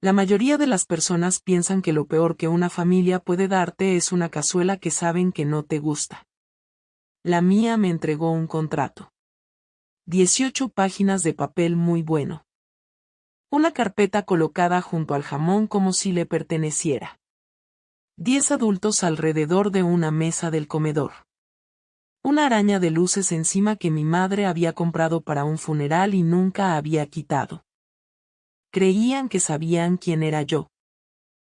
La mayoría de las personas piensan que lo peor que una familia puede darte es una cazuela que saben que no te gusta. La mía me entregó un contrato. 18 páginas de papel muy bueno. Una carpeta colocada junto al jamón como si le perteneciera. 10 adultos alrededor de una mesa del comedor. Una araña de luces encima que mi madre había comprado para un funeral y nunca había quitado. Creían que sabían quién era yo.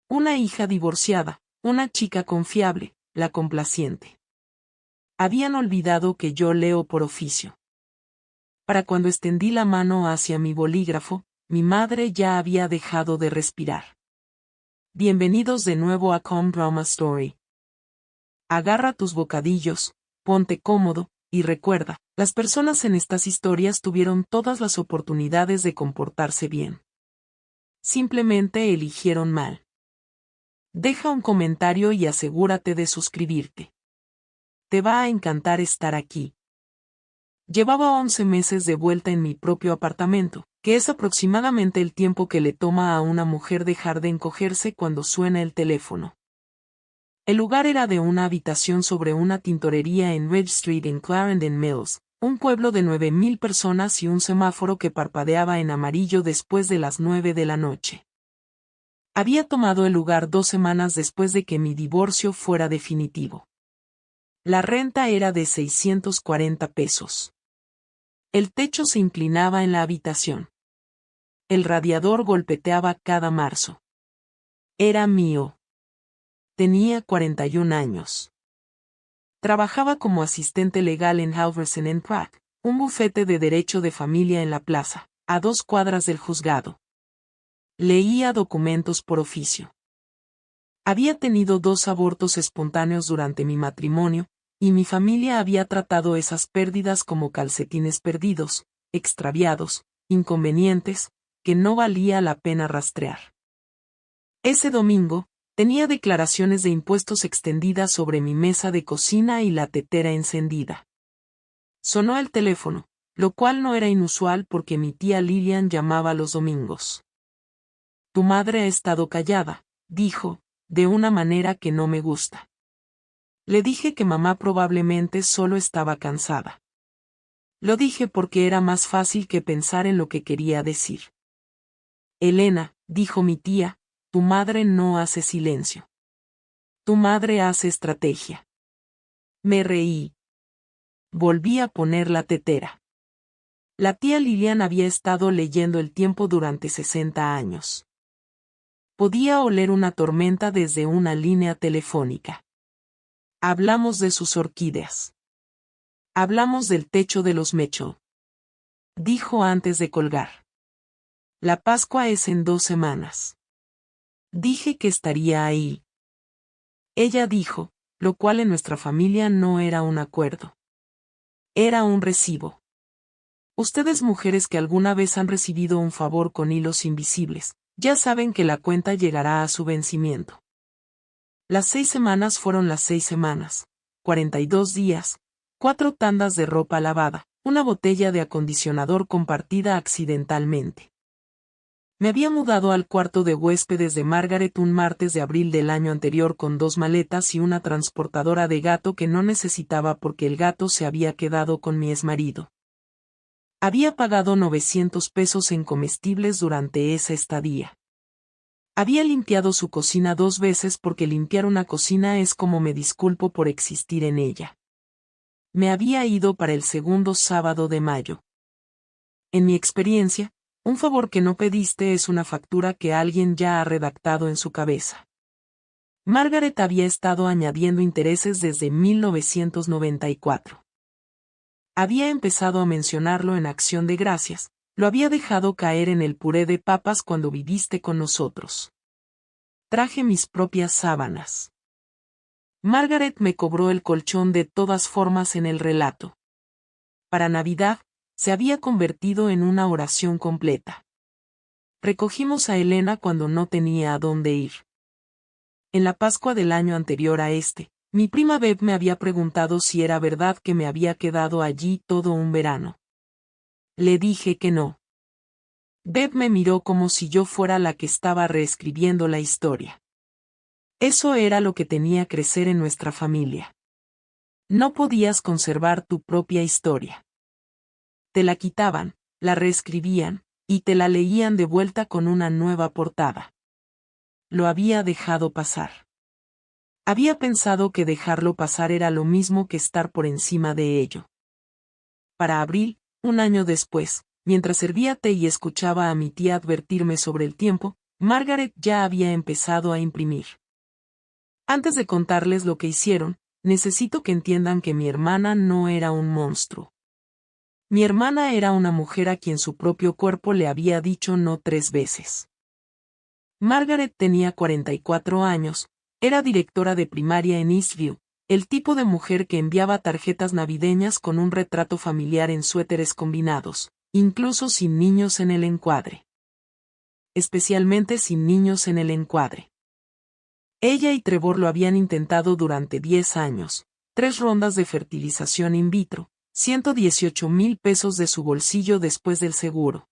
Una hija divorciada, una chica confiable, la complaciente. Habían olvidado que yo leo por oficio. Para cuando extendí la mano hacia mi bolígrafo, mi madre ya había dejado de respirar. Bienvenidos de nuevo a Com Drama Story. Agarra tus bocadillos, ponte cómodo, y recuerda, las personas en estas historias tuvieron todas las oportunidades de comportarse bien. Simplemente eligieron mal. Deja un comentario y asegúrate de suscribirte. Te va a encantar estar aquí. Llevaba 11 meses de vuelta en mi propio apartamento, que es aproximadamente el tiempo que le toma a una mujer dejar de encogerse cuando suena el teléfono. El lugar era de una habitación sobre una tintorería en Ridge Street en Clarendon Mills, un pueblo de 9,000 personas y un semáforo que parpadeaba en amarillo después de las 9 de la noche. Había tomado el lugar 2 semanas después de que mi divorcio fuera definitivo. La renta era de 640 pesos. El techo se inclinaba en la habitación. El radiador golpeteaba cada marzo. Era mío. Tenía 41 años. Trabajaba como asistente legal en Halverson & Pratt, un bufete de derecho de familia en la plaza, a 2 cuadras del juzgado. Leía documentos por oficio. Había tenido 2 abortos espontáneos durante mi matrimonio, y mi familia había tratado esas pérdidas como calcetines perdidos, extraviados, inconvenientes, que no valía la pena rastrear. Ese domingo, tenía declaraciones de impuestos extendidas sobre mi mesa de cocina y la tetera encendida. Sonó el teléfono, lo cual no era inusual porque mi tía Lillian llamaba los domingos. Tu madre ha estado callada, dijo, de una manera que no me gusta. Le dije que mamá probablemente solo estaba cansada. Lo dije porque era más fácil que pensar en lo que quería decir. Elena, dijo mi tía, tu madre no hace silencio. Tu madre hace estrategia. Me reí. Volví a poner la tetera. La tía Lilian había estado leyendo el tiempo durante 60 años. Podía oler una tormenta desde una línea telefónica. Hablamos de sus orquídeas. Hablamos del techo de los Mecho. Dijo antes de colgar. La Pascua es en 2 semanas. Dije que estaría ahí. Ella dijo, lo cual en nuestra familia no era un acuerdo. Era un recibo. Ustedes mujeres que alguna vez han recibido un favor con hilos invisibles, ya saben que la cuenta llegará a su vencimiento. Las 6 semanas fueron las 6 semanas, 42 días, 4 tandas de ropa lavada, una botella de acondicionador compartida accidentalmente. Me había mudado al cuarto de huéspedes de Margaret un martes de abril del año anterior con 2 maletas y una transportadora de gato que no necesitaba porque el gato se había quedado con mi exmarido. Había pagado 900 pesos en comestibles durante esa estadía. Había limpiado su cocina 2 veces porque limpiar una cocina es como me disculpo por existir en ella. Me había ido para el segundo sábado de mayo. En mi experiencia, un favor que no pediste es una factura que alguien ya ha redactado en su cabeza. Margaret había estado añadiendo intereses desde 1994. Había empezado a mencionarlo en Acción de Gracias, lo había dejado caer en el puré de papas cuando viviste con nosotros. Traje mis propias sábanas. Margaret me cobró el colchón de todas formas en el relato. Para Navidad, se había convertido en una oración completa. Recogimos a Elena cuando no tenía a dónde ir. En la Pascua del año anterior a este, mi prima Bev me había preguntado si era verdad que me había quedado allí todo un verano. Le dije que no. Beth me miró como si yo fuera la que estaba reescribiendo la historia. Eso era lo que tenía crecer en nuestra familia. No podías conservar tu propia historia. Te la quitaban, la reescribían, y te la leían de vuelta con una nueva portada. Lo había dejado pasar. Había pensado que dejarlo pasar era lo mismo que estar por encima de ello. Para abril, un año después, mientras servía té y escuchaba a mi tía advertirme sobre el tiempo, Margaret ya había empezado a imprimir. Antes de contarles lo que hicieron, necesito que entiendan que mi hermana no era un monstruo. Mi hermana era una mujer a quien su propio cuerpo le había dicho no 3 veces. Margaret tenía 44 años, era directora de primaria en Eastview, el tipo de mujer que enviaba tarjetas navideñas con un retrato familiar en suéteres combinados, incluso sin niños en el encuadre. Especialmente sin niños en el encuadre. Ella y Trevor lo habían intentado durante 10 años, 3 rondas de fertilización in vitro, 118,000 pesos de su bolsillo después del seguro.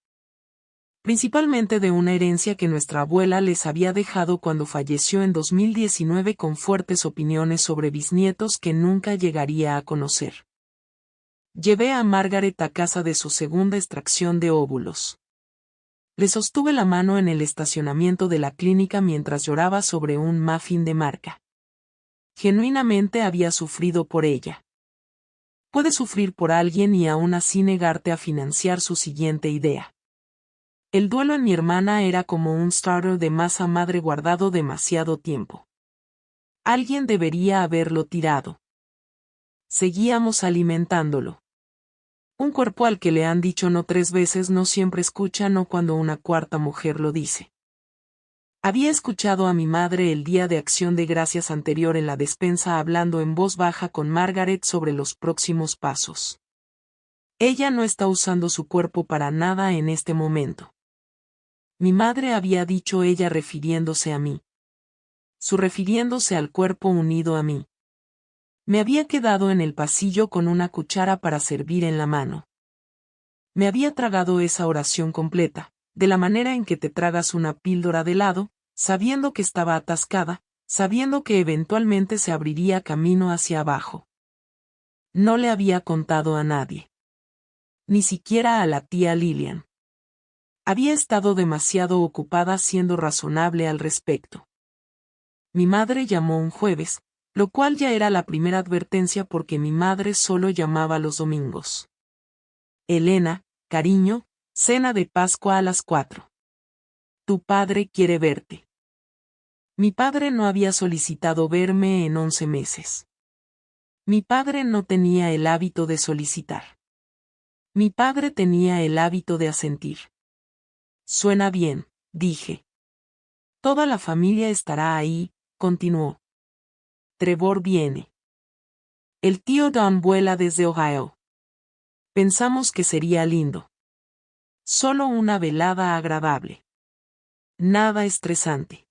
Principalmente de una herencia que nuestra abuela les había dejado cuando falleció en 2019 con fuertes opiniones sobre bisnietos que nunca llegaría a conocer. Llevé a Margaret a casa de su segunda extracción de óvulos. Le sostuve la mano en el estacionamiento de la clínica mientras lloraba sobre un muffin de marca. Genuinamente había sufrido por ella. Puedes sufrir por alguien y aún así negarte a financiar su siguiente idea. El duelo en mi hermana era como un starter de masa madre guardado demasiado tiempo. Alguien debería haberlo tirado. Seguíamos alimentándolo. Un cuerpo al que le han dicho no 3 veces no siempre escucha no cuando una cuarta mujer lo dice. Había escuchado a mi madre el día de Acción de Gracias anterior en la despensa hablando en voz baja con Margaret sobre los próximos pasos. Ella no está usando su cuerpo para nada en este momento. Mi madre había dicho ella refiriéndose a mí. Su refiriéndose al cuerpo unido a mí. Me había quedado en el pasillo con una cuchara para servir en la mano. Me había tragado esa oración completa, de la manera en que te tragas una píldora de helado, sabiendo que estaba atascada, sabiendo que eventualmente se abriría camino hacia abajo. No le había contado a nadie. Ni siquiera a la tía Lillian. Había estado demasiado ocupada siendo razonable al respecto. Mi madre llamó un jueves, lo cual ya era la primera advertencia porque mi madre solo llamaba los domingos. Elena, cariño, cena de Pascua a las 4. Tu padre quiere verte. Mi padre no había solicitado verme en 11 meses. Mi padre no tenía el hábito de solicitar. Mi padre tenía el hábito de asentir. Suena bien, dije. Toda la familia estará ahí, continuó. Trevor viene. El tío Don vuela desde Ohio. Pensamos que sería lindo. Solo una velada agradable. Nada estresante.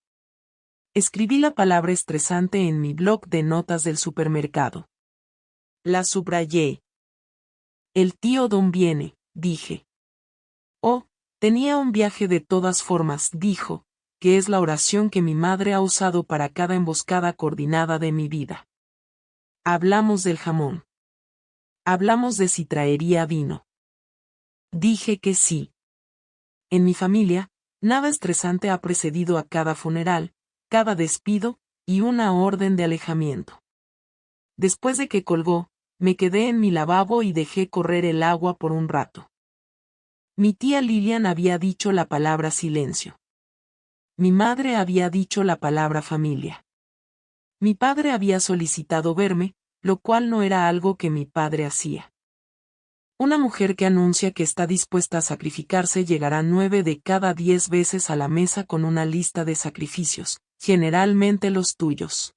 Escribí la palabra estresante en mi blog de notas del supermercado. La subrayé. El tío Don viene, dije. Oh, tenía un viaje de todas formas, dijo, que es la oración que mi madre ha usado para cada emboscada coordinada de mi vida. Hablamos del jamón. Hablamos de si traería vino. Dije que sí. En mi familia, nada estresante ha precedido a cada funeral, cada despido, y una orden de alejamiento. Después de que colgó, me quedé en mi lavabo y dejé correr el agua por un rato. Mi tía Lillian había dicho la palabra silencio. Mi madre había dicho la palabra familia. Mi padre había solicitado verme, lo cual no era algo que mi padre hacía. Una mujer que anuncia que está dispuesta a sacrificarse llegará 9 de cada 10 veces a la mesa con una lista de sacrificios, generalmente los tuyos.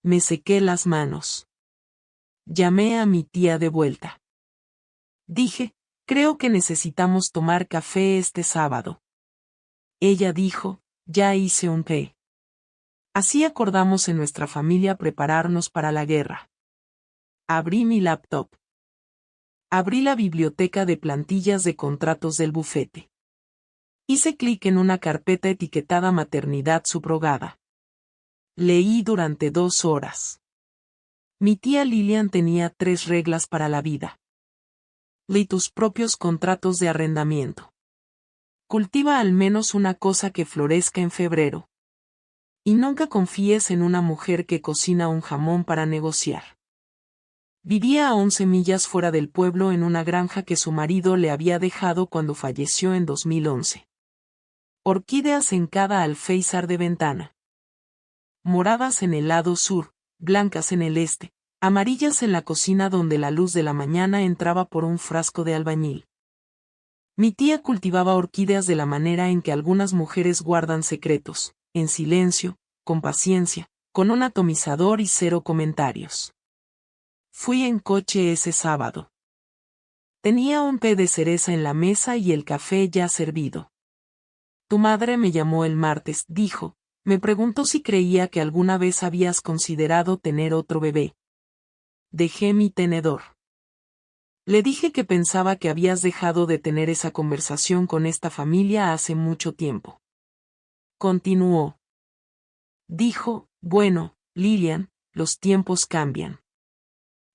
Me sequé las manos. Llamé a mi tía de vuelta. Dije, creo que necesitamos tomar café este sábado. Ella dijo, ya hice un té. Así acordamos en nuestra familia prepararnos para la guerra. Abrí mi laptop. Abrí la biblioteca de plantillas de contratos del bufete. Hice clic en una carpeta etiquetada Maternidad subrogada. Leí durante 2 horas. Mi tía Lilian tenía 3 reglas para la vida. Lee tus propios contratos de arrendamiento. Cultiva al menos una cosa que florezca en febrero. Y nunca confíes en una mujer que cocina un jamón para negociar. Vivía a 11 millas fuera del pueblo en una granja que su marido le había dejado cuando falleció en 2011. Orquídeas en cada alféizar de ventana. Moradas en el lado sur, blancas en el este, amarillas en la cocina donde la luz de la mañana entraba por un frasco de albañil. Mi tía cultivaba orquídeas de la manera en que algunas mujeres guardan secretos, en silencio, con paciencia, con un atomizador y 0 comentarios. Fui en coche ese sábado. Tenía un té de cereza en la mesa y el café ya servido. Tu madre me llamó el martes, dijo, me preguntó si creía que alguna vez habías considerado tener otro bebé. Dejé mi tenedor. Le dije que pensaba que habías dejado de tener esa conversación con esta familia hace mucho tiempo. Continuó. Dijo, bueno, Lilian, los tiempos cambian.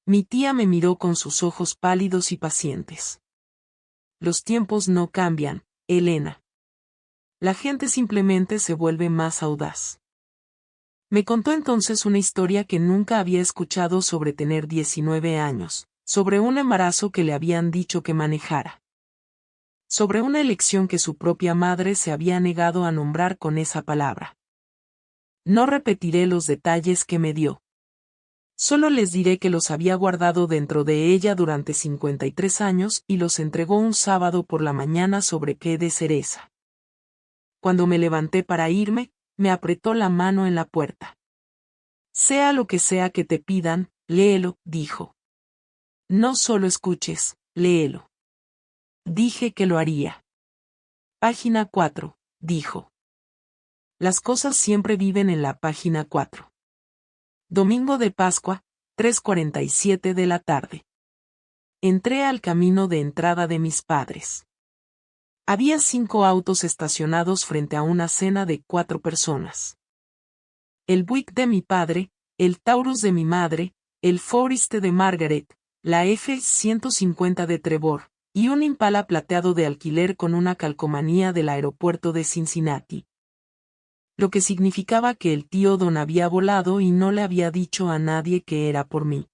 Mi tía me miró con sus ojos pálidos y pacientes. Los tiempos no cambian, Elena. La gente simplemente se vuelve más audaz. Me contó entonces una historia que nunca había escuchado sobre tener 19 años, sobre un embarazo que le habían dicho que manejara. Sobre una elección que su propia madre se había negado a nombrar con esa palabra. No repetiré los detalles que me dio. Solo les diré que los había guardado dentro de ella durante 53 años y los entregó un sábado por la mañana sobre té de cereza. Cuando me levanté para irme, me apretó la mano en la puerta. Sea lo que sea que te pidan, léelo, dijo. No solo escuches, léelo. Dije que lo haría. Página 4, dijo. Las cosas siempre viven en la página 4. Domingo de Pascua, 3:47 de la tarde. Entré al camino de entrada de mis padres. Había 5 autos estacionados frente a una cena de 4 personas. El Buick de mi padre, el Taurus de mi madre, el Forest de Margaret, la F-150 de Trevor, y un Impala plateado de alquiler con una calcomanía del aeropuerto de Cincinnati. Lo que significaba que el tío Don había volado y no le había dicho a nadie que era por mí.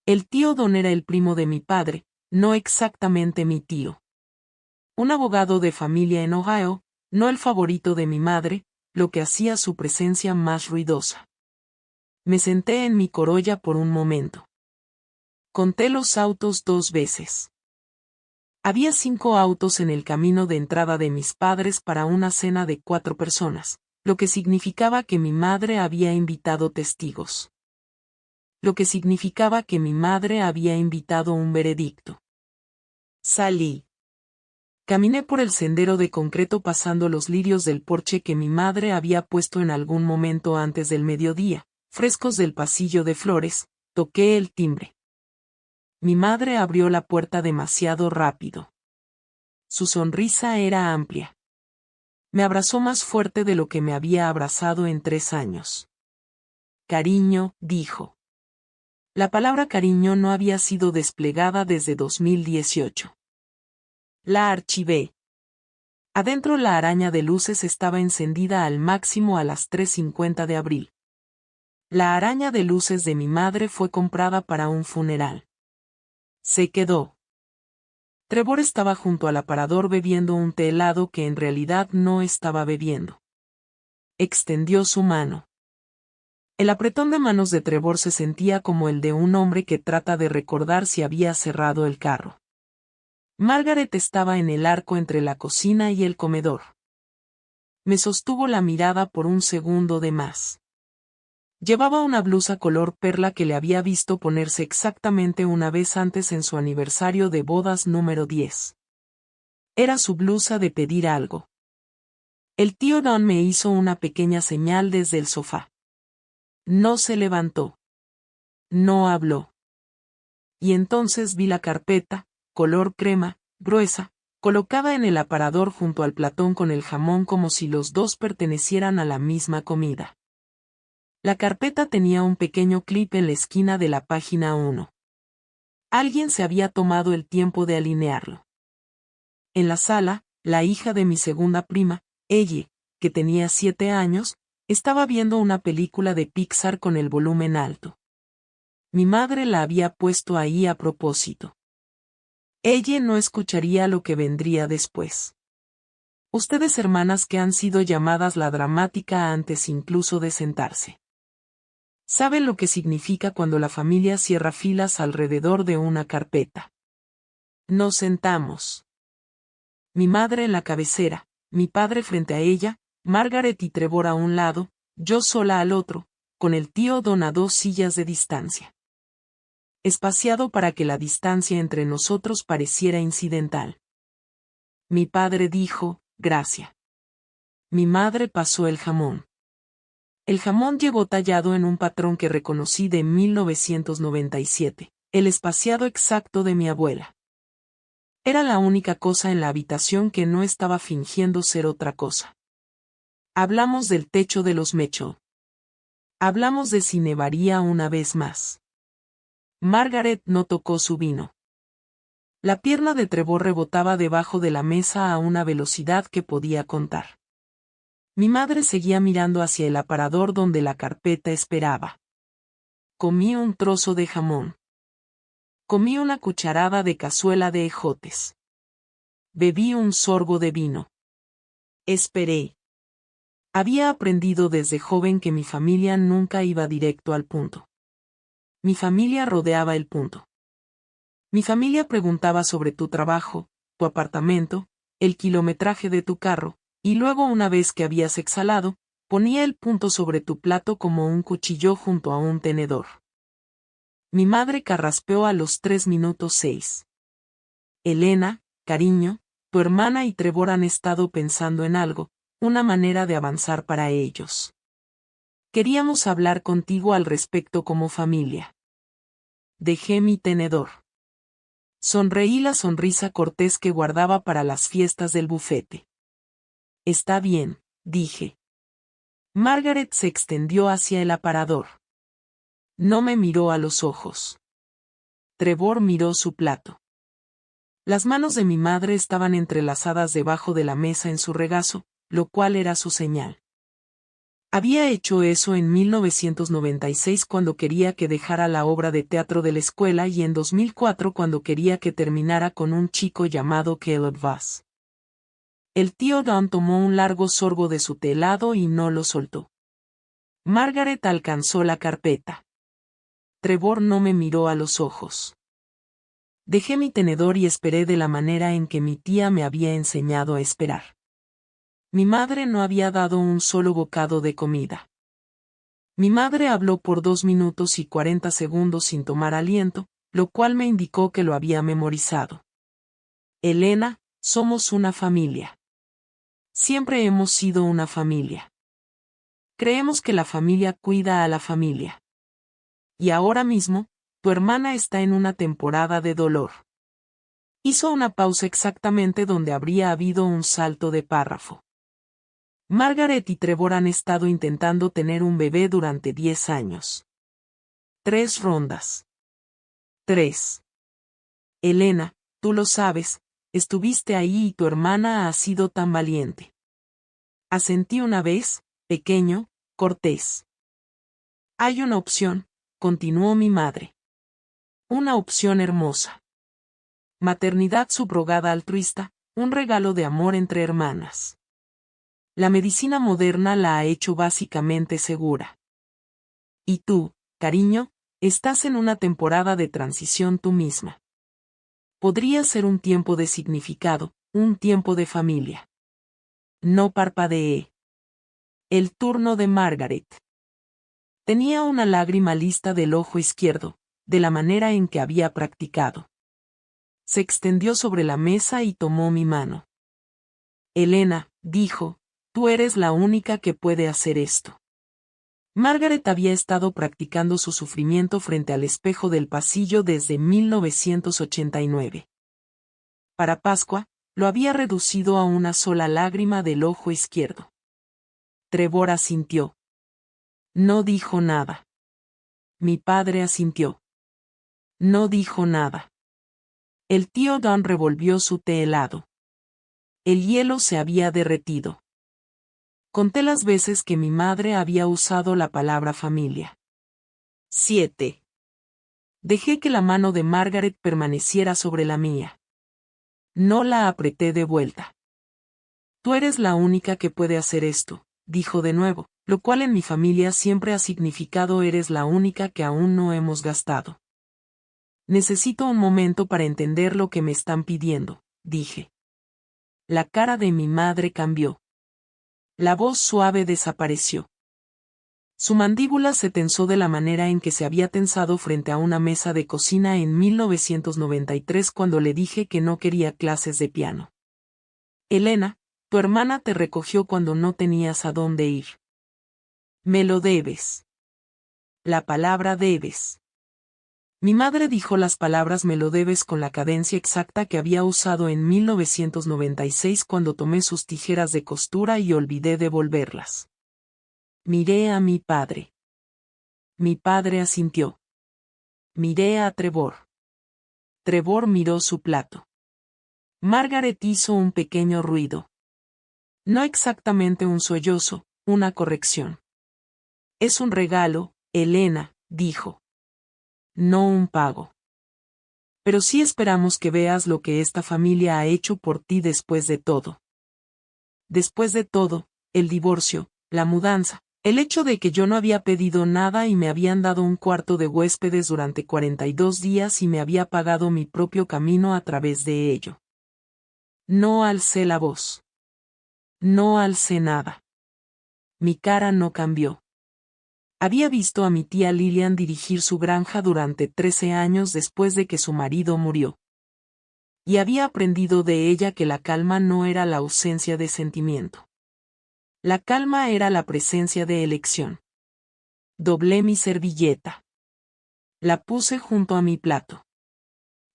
El tío Don era el primo de mi padre, no exactamente mi tío. Un abogado de familia en Ohio, no el favorito de mi madre, lo que hacía su presencia más ruidosa. Me senté en mi Corolla por un momento. Conté los autos 2 veces. Había 5 autos en el camino de entrada de mis padres para una cena de 4 personas, lo que significaba que mi madre había invitado testigos. Lo que significaba que mi madre había invitado un veredicto. Salí. Caminé por el sendero de concreto pasando los lirios del porche que mi madre había puesto en algún momento antes del mediodía, frescos del pasillo de flores, toqué el timbre. Mi madre abrió la puerta demasiado rápido. Su sonrisa era amplia. Me abrazó más fuerte de lo que me había abrazado en 3 años. Cariño, dijo. La palabra cariño no había sido desplegada desde 2018. La archivé. Adentro la araña de luces estaba encendida al máximo a las 3:50 de abril. La araña de luces de mi madre fue comprada para un funeral. Se quedó. Trevor estaba junto al aparador bebiendo un té helado que en realidad no estaba bebiendo. Extendió su mano. El apretón de manos de Trevor se sentía como el de un hombre que trata de recordar si había cerrado el carro. Margaret estaba en el arco entre la cocina y el comedor. Me sostuvo la mirada por un segundo de más. Llevaba una blusa color perla que le había visto ponerse exactamente una vez antes en su aniversario de bodas número 10. Era su blusa de pedir algo. El tío Don me hizo una pequeña señal desde el sofá. No se levantó. No habló. Y entonces vi la carpeta, color crema, gruesa, colocada en el aparador junto al platón con el jamón como si los dos pertenecieran a la misma comida. La carpeta tenía un pequeño clip en la esquina de la página 1. Alguien se había tomado el tiempo de alinearlo. En la sala, la hija de mi segunda prima, ella, que tenía 7 años, estaba viendo una película de Pixar con el volumen alto. Mi madre la había puesto ahí a propósito. Ella no escucharía lo que vendría después. Ustedes hermanas que han sido llamadas la dramática antes incluso de sentarse. ¿Saben lo que significa cuando la familia cierra filas alrededor de una carpeta? Nos sentamos. Mi madre en la cabecera, mi padre frente a ella, Margaret y Trevor a un lado, yo sola al otro, con el tío Don a 2 sillas de distancia. Espaciado para que la distancia entre nosotros pareciera incidental. Mi padre dijo, gracias. Mi madre pasó el jamón. El jamón llegó tallado en un patrón que reconocí de 1997, el espaciado exacto de mi abuela. Era la única cosa en la habitación que no estaba fingiendo ser otra cosa. Hablamos del techo de los Mecho. Hablamos de si nevaría una vez más. Margaret no tocó su vino. La pierna de Trevor rebotaba debajo de la mesa a una velocidad que podía contar. Mi madre seguía mirando hacia el aparador donde la carpeta esperaba. Comí un trozo de jamón. Comí una cucharada de cazuela de ejotes. Bebí un sorbo de vino. Esperé. Había aprendido desde joven que mi familia nunca iba directo al punto. Mi familia rodeaba el punto. Mi familia preguntaba sobre tu trabajo, tu apartamento, el kilometraje de tu carro, y luego una vez que habías exhalado, ponía el punto sobre tu plato como un cuchillo junto a un tenedor. Mi madre carraspeó a los 3 minutos 6. Elena, cariño, tu hermana y Trevor han estado pensando en algo, una manera de avanzar para ellos. Queríamos hablar contigo al respecto como familia. Dejé mi tenedor. Sonreí la sonrisa cortés que guardaba para las fiestas del bufete. Está bien, dije. Margaret se extendió hacia el aparador. No me miró a los ojos. Trevor miró su plato. Las manos de mi madre estaban entrelazadas debajo de la mesa en su regazo, lo cual era su señal. Había hecho eso en 1996 cuando quería que dejara la obra de teatro de la escuela y en 2004 cuando quería que terminara con un chico llamado Caleb Voss. El tío Don tomó un largo sorbo de su té helado y no lo soltó. Margaret alcanzó la carpeta. Trevor no me miró a los ojos. Dejé mi tenedor y esperé de la manera en que mi tía me había enseñado a esperar. Mi madre no había dado un solo bocado de comida. Mi madre habló por 2 minutos y 40 segundos sin tomar aliento, lo cual me indicó que lo había memorizado. Elena, somos una familia. Siempre hemos sido una familia. Creemos que la familia cuida a la familia. Y ahora mismo, tu hermana está en una temporada de dolor. Hizo una pausa exactamente donde habría habido un salto de párrafo. Margaret y Trevor han estado intentando tener un bebé durante 10 años. 3 rondas. 3. Elena, tú lo sabes, estuviste ahí y tu hermana ha sido tan valiente. Asentí una vez, pequeño, cortés. Hay una opción, continuó mi madre. Una opción hermosa. Maternidad subrogada altruista, un regalo de amor entre hermanas. La medicina moderna la ha hecho básicamente segura. Y tú, cariño, estás en una temporada de transición tú misma. Podría ser un tiempo de significado, un tiempo de familia. No parpadeé. El turno de Margaret. Tenía una lágrima lista del ojo izquierdo, de la manera en que había practicado. Se extendió sobre la mesa y tomó mi mano. Elena, dijo, tú eres la única que puede hacer esto. Margaret había estado practicando su sufrimiento frente al espejo del pasillo desde 1989. Para Pascua, Lo había reducido a una sola lágrima del ojo izquierdo. Trevor asintió. No dijo nada. Mi padre asintió. No dijo nada. El tío Don revolvió su té helado. El hielo se había derretido. Conté las veces que mi madre había usado la palabra familia. 7. Dejé que la mano de Margaret permaneciera sobre la mía. No la apreté de vuelta. Tú eres la única que puede hacer esto, dijo de nuevo, lo cual en mi familia siempre ha significado eres la única que aún no hemos gastado. Necesito un momento para entender lo que me están pidiendo, dije. La cara de mi madre cambió. La voz suave desapareció. Su mandíbula se tensó de la manera en que se había tensado frente a una mesa de cocina en 1993 cuando le dije que no quería clases de piano. Elena, tu hermana te recogió cuando no tenías a dónde ir. Me lo debes. La palabra debes. Mi madre dijo las palabras me lo debes con la cadencia exacta que había usado en 1996 cuando tomé sus tijeras de costura y olvidé devolverlas. Miré a mi padre. Mi padre asintió. Miré a Trevor. Trevor miró su plato. Margaret hizo un pequeño ruido. No exactamente un sollozo, una corrección. Es un regalo, Elena, dijo. No un pago. Pero sí esperamos que veas lo que esta familia ha hecho por ti después de todo. Después de todo, el divorcio, la mudanza, el hecho de que yo no había pedido nada y me habían dado un cuarto de huéspedes durante 42 días y me había pagado mi propio camino a través de ello. No alcé la voz. No alcé nada. Mi cara no cambió. Había visto a mi tía Lillian dirigir su granja durante 13 años después de que su marido murió. Y había aprendido de ella que la calma no era la ausencia de sentimiento. La calma era la presencia de elección. Doblé mi servilleta. La puse junto a mi plato.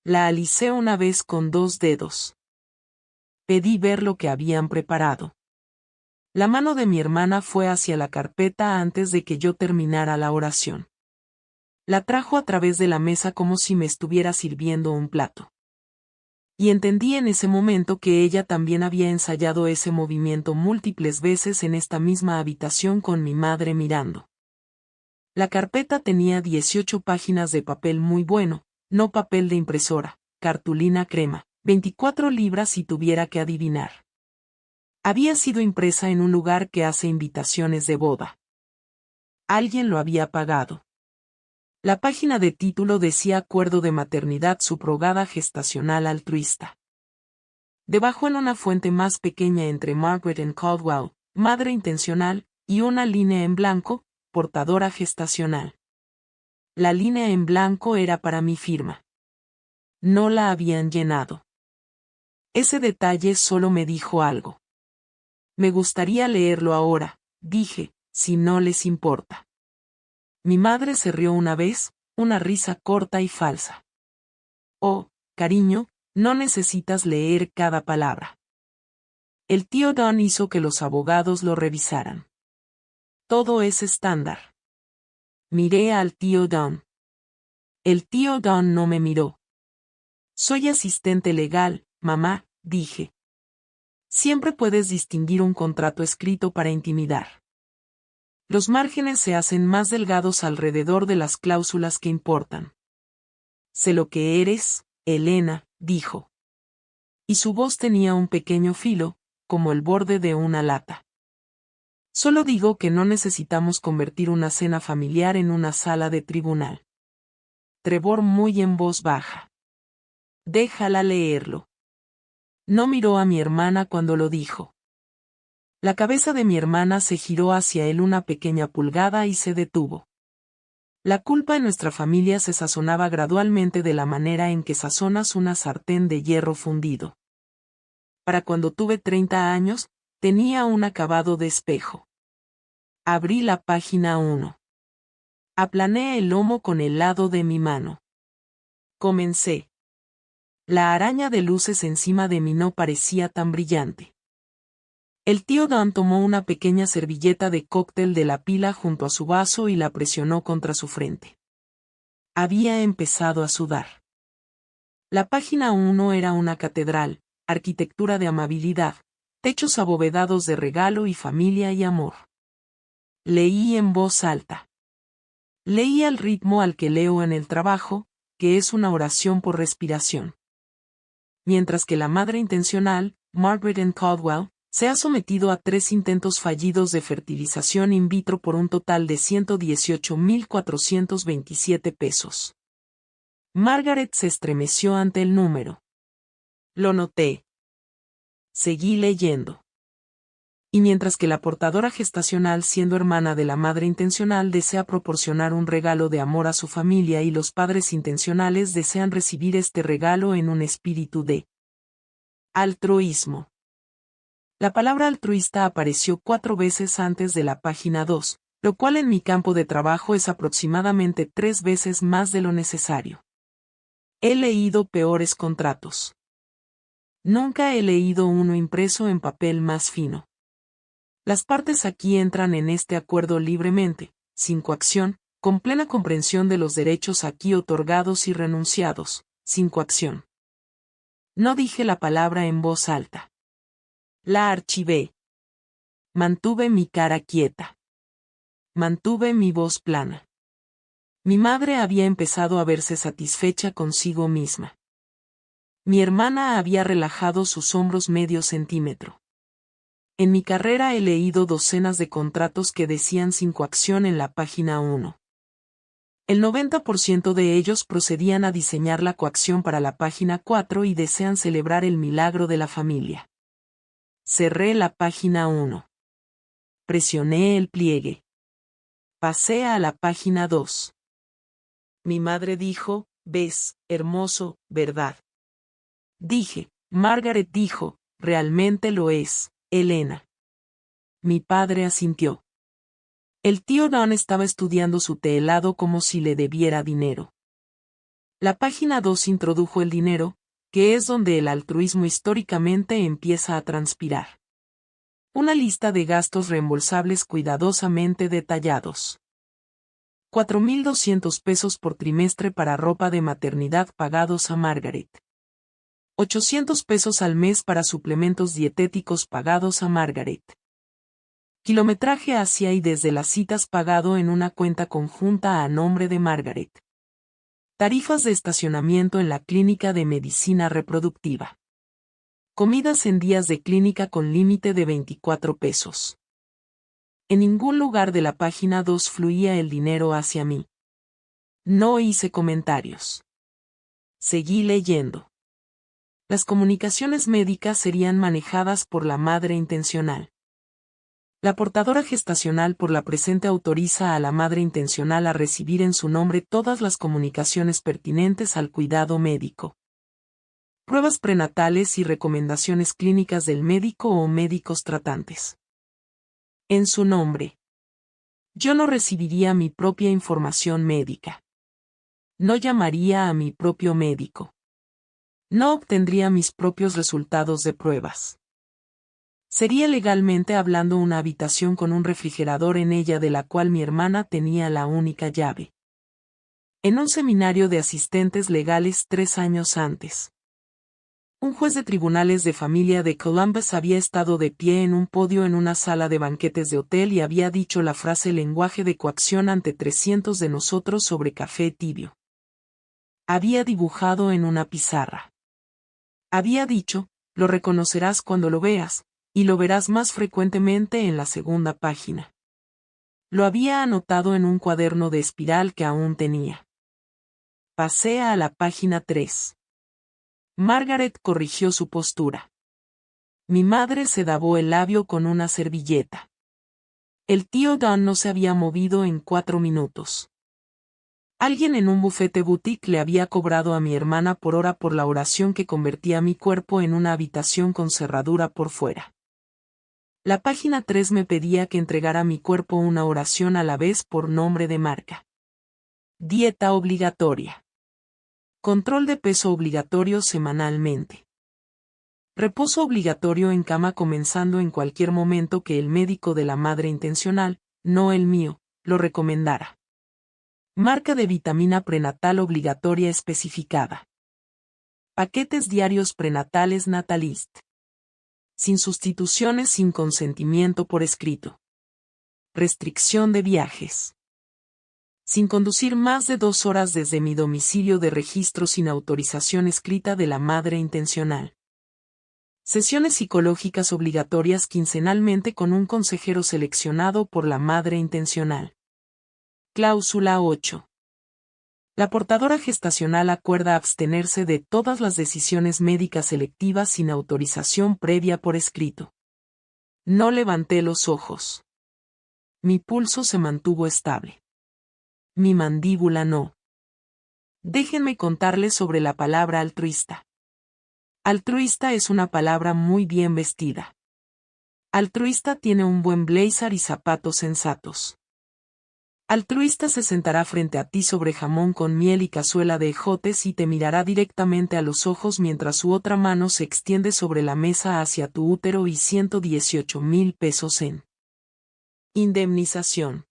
La alicé una vez con 2 dedos. Pedí ver lo que habían preparado. La mano de mi hermana fue hacia la carpeta antes de que yo terminara la oración. La trajo a través de la mesa como si me estuviera sirviendo un plato. Y entendí en ese momento que ella también había ensayado ese movimiento múltiples veces en esta misma habitación con mi madre mirando. La carpeta tenía 18 páginas de papel muy bueno, no papel de impresora, cartulina crema, 24 libras si tuviera que adivinar. Había sido impresa en un lugar que hace invitaciones de boda. Alguien lo había pagado. La página de título decía Acuerdo de maternidad subrogada gestacional altruista. Debajo en una fuente más pequeña entre Margaret and Caldwell, madre intencional, y una línea en blanco, portadora gestacional. La línea en blanco era para mi firma. No la habían llenado. Ese detalle solo me dijo algo. Me gustaría leerlo ahora, dije, si no les importa. Mi madre se rió una vez, una risa corta y falsa. Oh, cariño, no necesitas leer cada palabra. El tío Don hizo que los abogados lo revisaran. Todo es estándar. Miré al tío Don. El tío Don no me miró. Soy asistente legal, mamá, dije. Siempre puedes distinguir un contrato escrito para intimidar. Los márgenes se hacen más delgados alrededor de las cláusulas que importan. Sé lo que eres, Elena, dijo. Y su voz tenía un pequeño filo, como el borde de una lata. Solo digo que no necesitamos convertir una cena familiar en una sala de tribunal. Trevor muy en voz baja. Déjala leerlo. No miró a mi hermana cuando lo dijo. La cabeza de mi hermana se giró hacia él una pequeña pulgada y se detuvo. La culpa en nuestra familia se sazonaba gradualmente de la manera en que sazonas una sartén de hierro fundido. Para cuando tuve 30 años, tenía un acabado de espejo. Abrí la página 1. Aplané el lomo con el lado de mi mano. Comencé. La araña de luces encima de mí no parecía tan brillante. El tío Dan tomó una pequeña servilleta de cóctel de la pila junto a su vaso y la presionó contra su frente. Había empezado a sudar. La página 1 era una catedral, arquitectura de amabilidad, techos abovedados de regalo y familia y amor. Leí en voz alta. Leí al ritmo al que leo en el trabajo, que es una oración por respiración. Mientras que la madre intencional, Margaret N. Caldwell, se ha sometido a 3 intentos fallidos de fertilización in vitro por un total de $118,427. Margaret se estremeció ante el número. Lo noté. Seguí leyendo. Y mientras que la portadora gestacional, siendo hermana de la madre intencional, desea proporcionar un regalo de amor a su familia y los padres intencionales desean recibir este regalo en un espíritu de altruismo. La palabra altruista apareció 4 veces antes de la página 2, lo cual en mi campo de trabajo es aproximadamente 3 veces más de lo necesario. He leído peores contratos. Nunca he leído uno impreso en papel más fino. Las partes aquí entran en este acuerdo libremente, sin coacción, con plena comprensión de los derechos aquí otorgados y renunciados, sin coacción. No dije la palabra en voz alta. La archivé. Mantuve mi cara quieta. Mantuve mi voz plana. Mi madre había empezado a verse satisfecha consigo misma. Mi hermana había relajado sus hombros medio centímetro. En mi carrera he leído docenas de contratos que decían sin coacción en la página 1. El 90% de ellos procedían a diseñar la coacción para la página 4 y desean celebrar el milagro de la familia. Cerré la página 1. Presioné el pliegue. Pasé a la página 2. Mi madre dijo, «Ves, hermoso, ¿verdad?» Dije, Margaret dijo, «Realmente lo es, Elena». Mi padre asintió. El tío Dan estaba estudiando su té helado como si le debiera dinero. La página 2 introdujo el dinero, que es donde el altruismo históricamente empieza a transpirar. Una lista de gastos reembolsables cuidadosamente detallados. $4,200 por trimestre para ropa de maternidad pagados a Margaret. $800 al mes para suplementos dietéticos pagados a Margaret. Kilometraje hacia y desde las citas pagado en una cuenta conjunta a nombre de Margaret. Tarifas de estacionamiento en la clínica de medicina reproductiva. Comidas en días de clínica con límite de $24. En ningún lugar de la página 2 fluía el dinero hacia mí. No hice comentarios. Seguí leyendo. Las comunicaciones médicas serían manejadas por la madre intencional. La portadora gestacional por la presente autoriza a la madre intencional a recibir en su nombre todas las comunicaciones pertinentes al cuidado médico. Pruebas prenatales y recomendaciones clínicas del médico o médicos tratantes. En su nombre. Yo no recibiría mi propia información médica. No llamaría a mi propio médico. No obtendría mis propios resultados de pruebas. Sería legalmente hablando una habitación con un refrigerador en ella de la cual mi hermana tenía la única llave. En un seminario de asistentes legales 3 años antes. Un juez de tribunales de familia de Columbus había estado de pie en un podio en una sala de banquetes de hotel y había dicho la frase lenguaje de coacción ante 300 de nosotros sobre café tibio. Había dibujado en una pizarra. Había dicho, lo reconocerás cuando lo veas, y lo verás más frecuentemente en la segunda página. Lo había anotado en un cuaderno de espiral que aún tenía. Pasé a la página 3. Margaret corrigió su postura. Mi madre se dabó el labio con una servilleta. El tío Dan no se había movido en 4 minutos. Alguien en un bufete boutique le había cobrado a mi hermana por hora por la oración que convertía mi cuerpo en una habitación con cerradura por fuera. La página 3 me pedía que entregara a mi cuerpo una oración a la vez por nombre de marca. Dieta obligatoria. Control de peso obligatorio semanalmente. Reposo obligatorio en cama comenzando en cualquier momento que el médico de la madre intencional, no el mío, lo recomendara. Marca de vitamina prenatal obligatoria especificada. Paquetes diarios prenatales Natalist. Sin sustituciones, sin consentimiento por escrito. Restricción de viajes. Sin conducir más de 2 horas desde mi domicilio de registro sin autorización escrita de la madre intencional. Sesiones psicológicas obligatorias quincenalmente con un consejero seleccionado por la madre intencional. Cláusula 8. La portadora gestacional acuerda abstenerse de todas las decisiones médicas selectivas sin autorización previa por escrito. No levanté los ojos. Mi pulso se mantuvo estable. Mi mandíbula no. Déjenme contarles sobre la palabra altruista. Altruista es una palabra muy bien vestida. Altruista tiene un buen blazer y zapatos sensatos. Altruista se sentará frente a ti sobre jamón con miel y cazuela de ejotes y te mirará directamente a los ojos mientras su otra mano se extiende sobre la mesa hacia tu útero y 118,000 pesos en indemnización.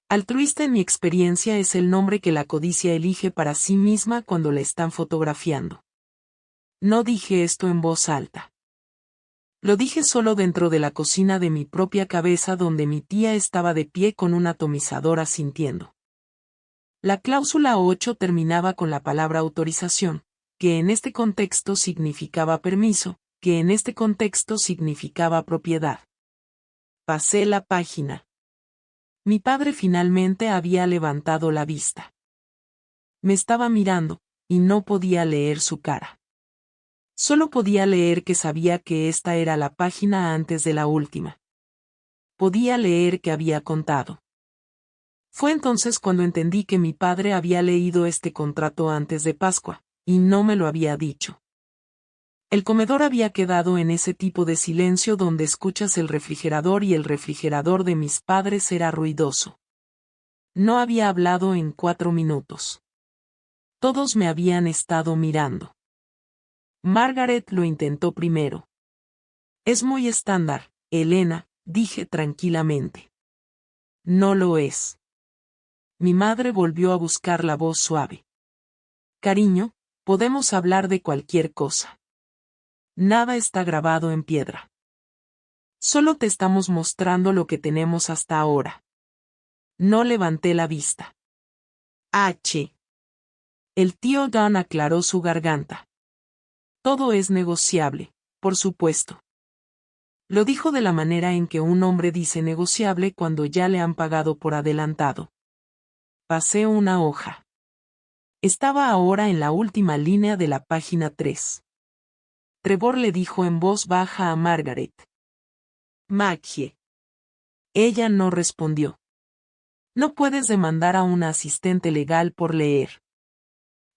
Altruista en mi experiencia es el nombre que la codicia elige para sí misma cuando la están fotografiando. No dije esto en voz alta. Lo dije solo dentro de la cocina de mi propia cabeza donde mi tía estaba de pie con un atomizador asintiendo. La cláusula 8 terminaba con la palabra autorización, que en este contexto significaba permiso, que en este contexto significaba propiedad. Pasé la página. Mi padre finalmente había levantado la vista. Me estaba mirando, y no podía leer su cara. Solo podía leer que sabía que esta era la página antes de la última. Podía leer que había contado. Fue entonces cuando entendí que mi padre había leído este contrato antes de Pascua, y no me lo había dicho. El comedor había quedado en ese tipo de silencio donde escuchas el refrigerador y el refrigerador de mis padres era ruidoso. No había hablado en 4 minutos. Todos me habían estado mirando. Margaret lo intentó primero. Es muy estándar, Elena, dije tranquilamente. No lo es. Mi madre volvió a buscar la voz suave. Cariño, podemos hablar de cualquier cosa. Nada está grabado en piedra. Solo te estamos mostrando lo que tenemos hasta ahora. No levanté la vista. H. El tío Dan aclaró su garganta. Todo es negociable, por supuesto. Lo dijo de la manera en que un hombre dice negociable cuando ya le han pagado por adelantado. Pasé una hoja. Estaba ahora en la última línea de la página 3. Trevor le dijo en voz baja a Margaret. Maggie. Ella no respondió. No puedes demandar a una asistente legal por leer.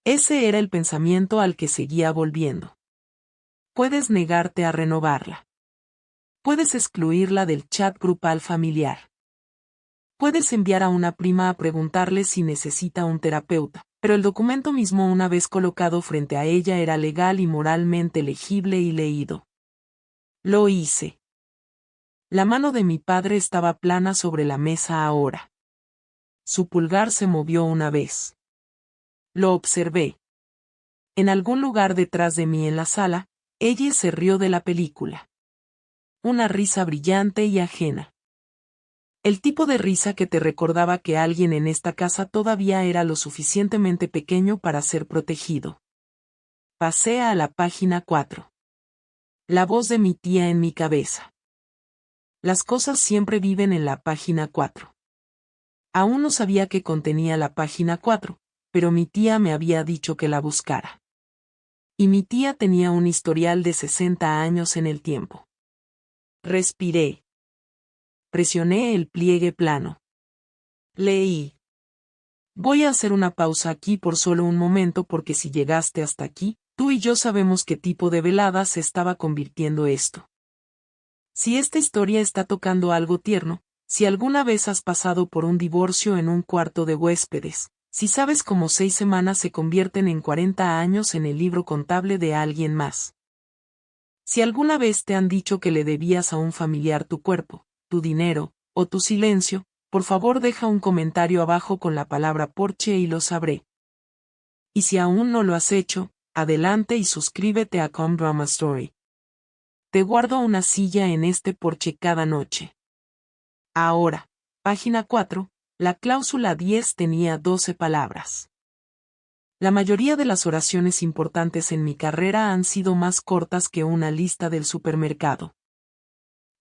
Ese era el pensamiento al que seguía volviendo. Puedes negarte a renovarla. Puedes excluirla del chat grupal familiar. Puedes enviar a una prima a preguntarle si necesita un terapeuta, pero el documento mismo una vez colocado frente a ella era legal y moralmente legible y leído. Lo hice. La mano de mi padre estaba plana sobre la mesa ahora. Su pulgar se movió una vez. Lo observé. En algún lugar detrás de mí en la sala, ella se rió de la película. Una risa brillante y ajena. El tipo de risa que te recordaba que alguien en esta casa todavía era lo suficientemente pequeño para ser protegido. Pasé a la página 4. La voz de mi tía en mi cabeza. Las cosas siempre viven en la página 4. Aún no sabía qué contenía la página 4, pero mi tía me había dicho que la buscara. Y mi tía tenía un historial de 60 años en el tiempo. Respiré. Presioné el pliegue plano. Leí. Voy a hacer una pausa aquí por solo un momento porque si llegaste hasta aquí, tú y yo sabemos qué tipo de velada se estaba convirtiendo esto. Si esta historia está tocando algo tierno, si alguna vez has pasado por un divorcio en un cuarto de huéspedes, Si sabes cómo 6 semanas se convierten en 40 años en el libro contable de alguien más. Si alguna vez te han dicho que le debías a un familiar tu cuerpo, tu dinero, o tu silencio, por favor deja un comentario abajo con la palabra porche y lo sabré. Y si aún no lo has hecho, adelante y suscríbete a Com Drama Story. Te guardo una silla en este porche cada noche. Ahora, página 4, la cláusula 10 tenía 12 palabras. La mayoría de las oraciones importantes en mi carrera han sido más cortas que una lista del supermercado.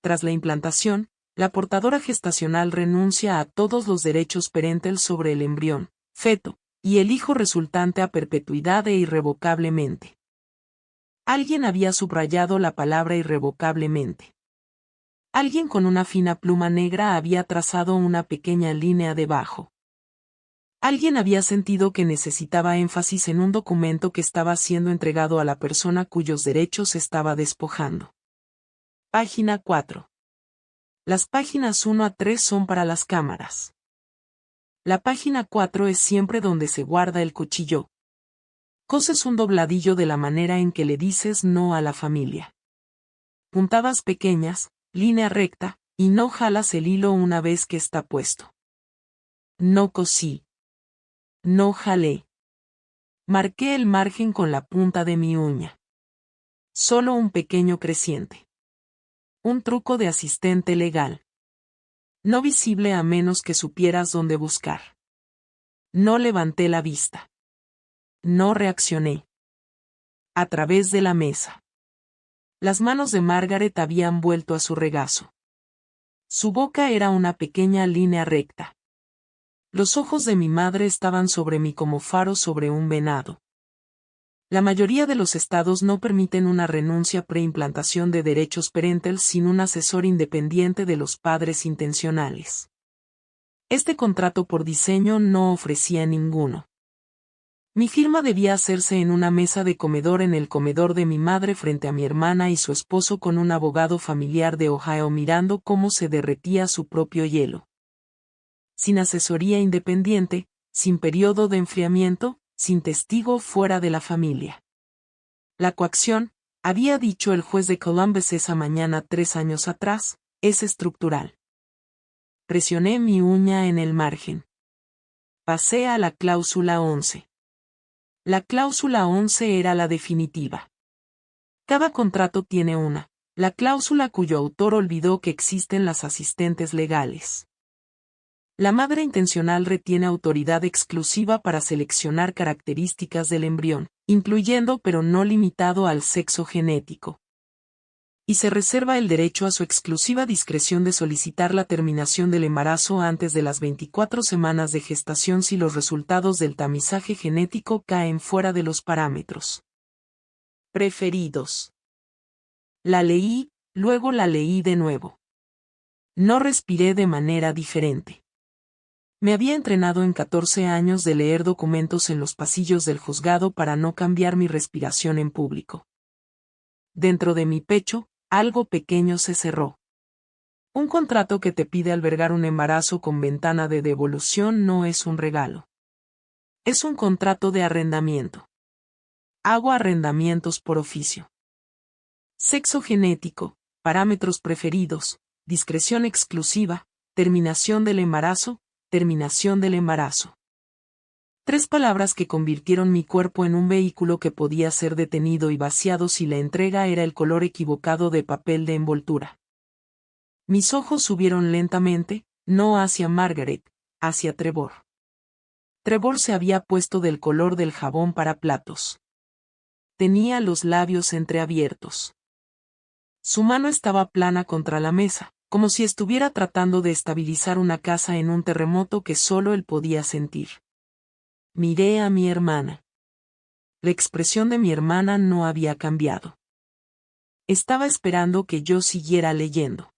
Tras la implantación, la portadora gestacional renuncia a todos los derechos parentales sobre el embrión, feto, y el hijo resultante a perpetuidad e irrevocablemente. Alguien había subrayado la palabra irrevocablemente. Alguien con una fina pluma negra había trazado una pequeña línea debajo. Alguien había sentido que necesitaba énfasis en un documento que estaba siendo entregado a la persona cuyos derechos estaba despojando. Página 4. Las páginas 1 a 3 son para las cámaras. La página 4 es siempre donde se guarda el cuchillo. Coses un dobladillo de la manera en que le dices no a la familia. Puntadas pequeñas, línea recta, y no jalas el hilo una vez que está puesto. No cosí. No jalé. Marqué el margen con la punta de mi uña. Solo un pequeño creciente. Un truco de asistente legal. No visible a menos que supieras dónde buscar. No levanté la vista. No reaccioné. A través de la mesa. Las manos de Margaret habían vuelto a su regazo. Su boca era una pequeña línea recta. Los ojos de mi madre estaban sobre mí como faros sobre un venado. La mayoría de los estados no permiten una renuncia preimplantación de derechos parentales sin un asesor independiente de los padres intencionales. Este contrato por diseño no ofrecía ninguno. Mi firma debía hacerse en una mesa de comedor en el comedor de mi madre frente a mi hermana y su esposo con un abogado familiar de Ohio mirando cómo se derretía su propio hielo. Sin asesoría independiente, sin periodo de enfriamiento, sin testigo fuera de la familia. La coacción, había dicho el juez de Columbus esa mañana 3 años atrás, es estructural. Presioné mi uña en el margen. Pasé a la cláusula 11. La cláusula 11 era la definitiva. Cada contrato tiene una, la cláusula cuyo autor olvidó que existen las asistentes legales. La madre intencional retiene autoridad exclusiva para seleccionar características del embrión, incluyendo pero no limitado al sexo genético. Y se reserva el derecho a su exclusiva discreción de solicitar la terminación del embarazo antes de las 24 semanas de gestación si los resultados del tamizaje genético caen fuera de los parámetros preferidos. La leí, luego la leí de nuevo. No respiré de manera diferente. Me había entrenado en 14 años de leer documentos en los pasillos del juzgado para no cambiar mi respiración en público. Dentro de mi pecho, algo pequeño se cerró. Un contrato que te pide albergar un embarazo con ventana de devolución no es un regalo. Es un contrato de arrendamiento. Hago arrendamientos por oficio. Sexo genético, parámetros preferidos, discreción exclusiva, terminación del embarazo, terminación del embarazo. 3 palabras que convirtieron mi cuerpo en un vehículo que podía ser detenido y vaciado si la entrega era el color equivocado de papel de envoltura. Mis ojos subieron lentamente, no hacia Margaret, hacia Trevor. Trevor se había puesto del color del jabón para platos. Tenía los labios entreabiertos. Su mano estaba plana contra la mesa, como si estuviera tratando de estabilizar una casa en un terremoto que solo él podía sentir. Miré a mi hermana. La expresión de mi hermana no había cambiado. Estaba esperando que yo siguiera leyendo.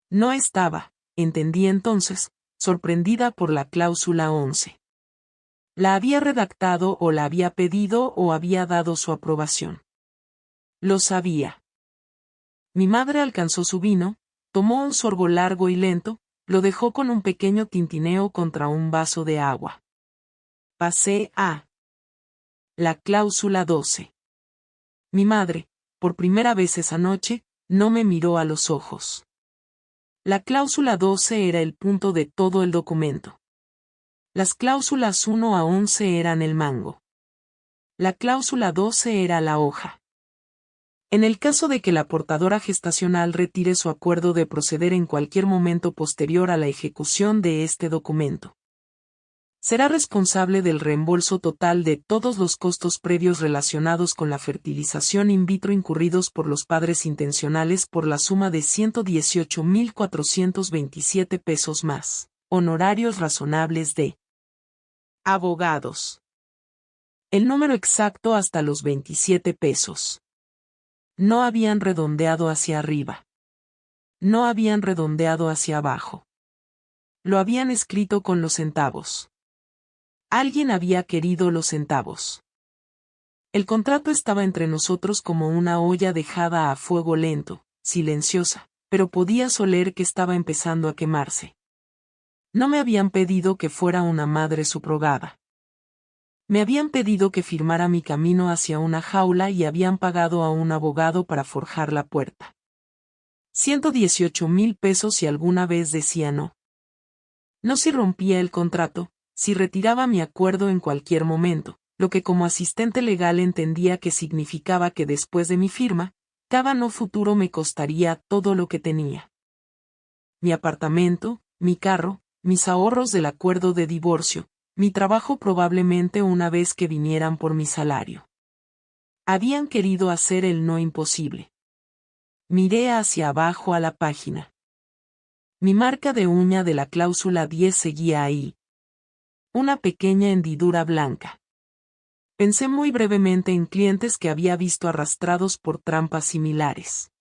No estaba, entendí entonces, sorprendida por la cláusula 11. La había redactado o la había pedido o había dado su aprobación. Lo sabía. Mi madre alcanzó su vino, tomó un sorbo largo y lento, lo dejó con un pequeño tintineo contra un vaso de agua. Pasé a la cláusula 12. Mi madre, por primera vez esa noche, no me miró a los ojos. La cláusula 12 era el punto de todo el documento. Las cláusulas 1 a 11 eran el mango. La cláusula 12 era la hoja. En el caso de que la portadora gestacional retire su acuerdo de proceder en cualquier momento posterior a la ejecución de este documento, será responsable del reembolso total de todos los costos previos relacionados con la fertilización in vitro incurridos por los padres intencionales por la suma de 118,427 pesos más honorarios razonables de abogados. El número exacto hasta los 27 pesos. No habían redondeado hacia arriba. No habían redondeado hacia abajo. Lo habían escrito con los centavos. Alguien había querido los centavos. El contrato estaba entre nosotros como una olla dejada a fuego lento, silenciosa, pero podías oler que estaba empezando a quemarse. No me habían pedido que fuera una madre subrogada. Me habían pedido que firmara mi camino hacia una jaula y habían pagado a un abogado para forjar la puerta. 118,000 pesos si alguna vez decía no. No si rompía el contrato, si retiraba mi acuerdo en cualquier momento, lo que como asistente legal entendía que significaba que después de mi firma, cada no futuro me costaría todo lo que tenía. Mi apartamento, mi carro, mis ahorros del acuerdo de divorcio, mi trabajo probablemente una vez que vinieran por mi salario. Habían querido hacer el no imposible. Miré hacia abajo a la página. Mi marca de uña de la cláusula 10 seguía ahí. Una pequeña hendidura blanca. Pensé muy brevemente en clientes que había visto arrastrados por trampas similares.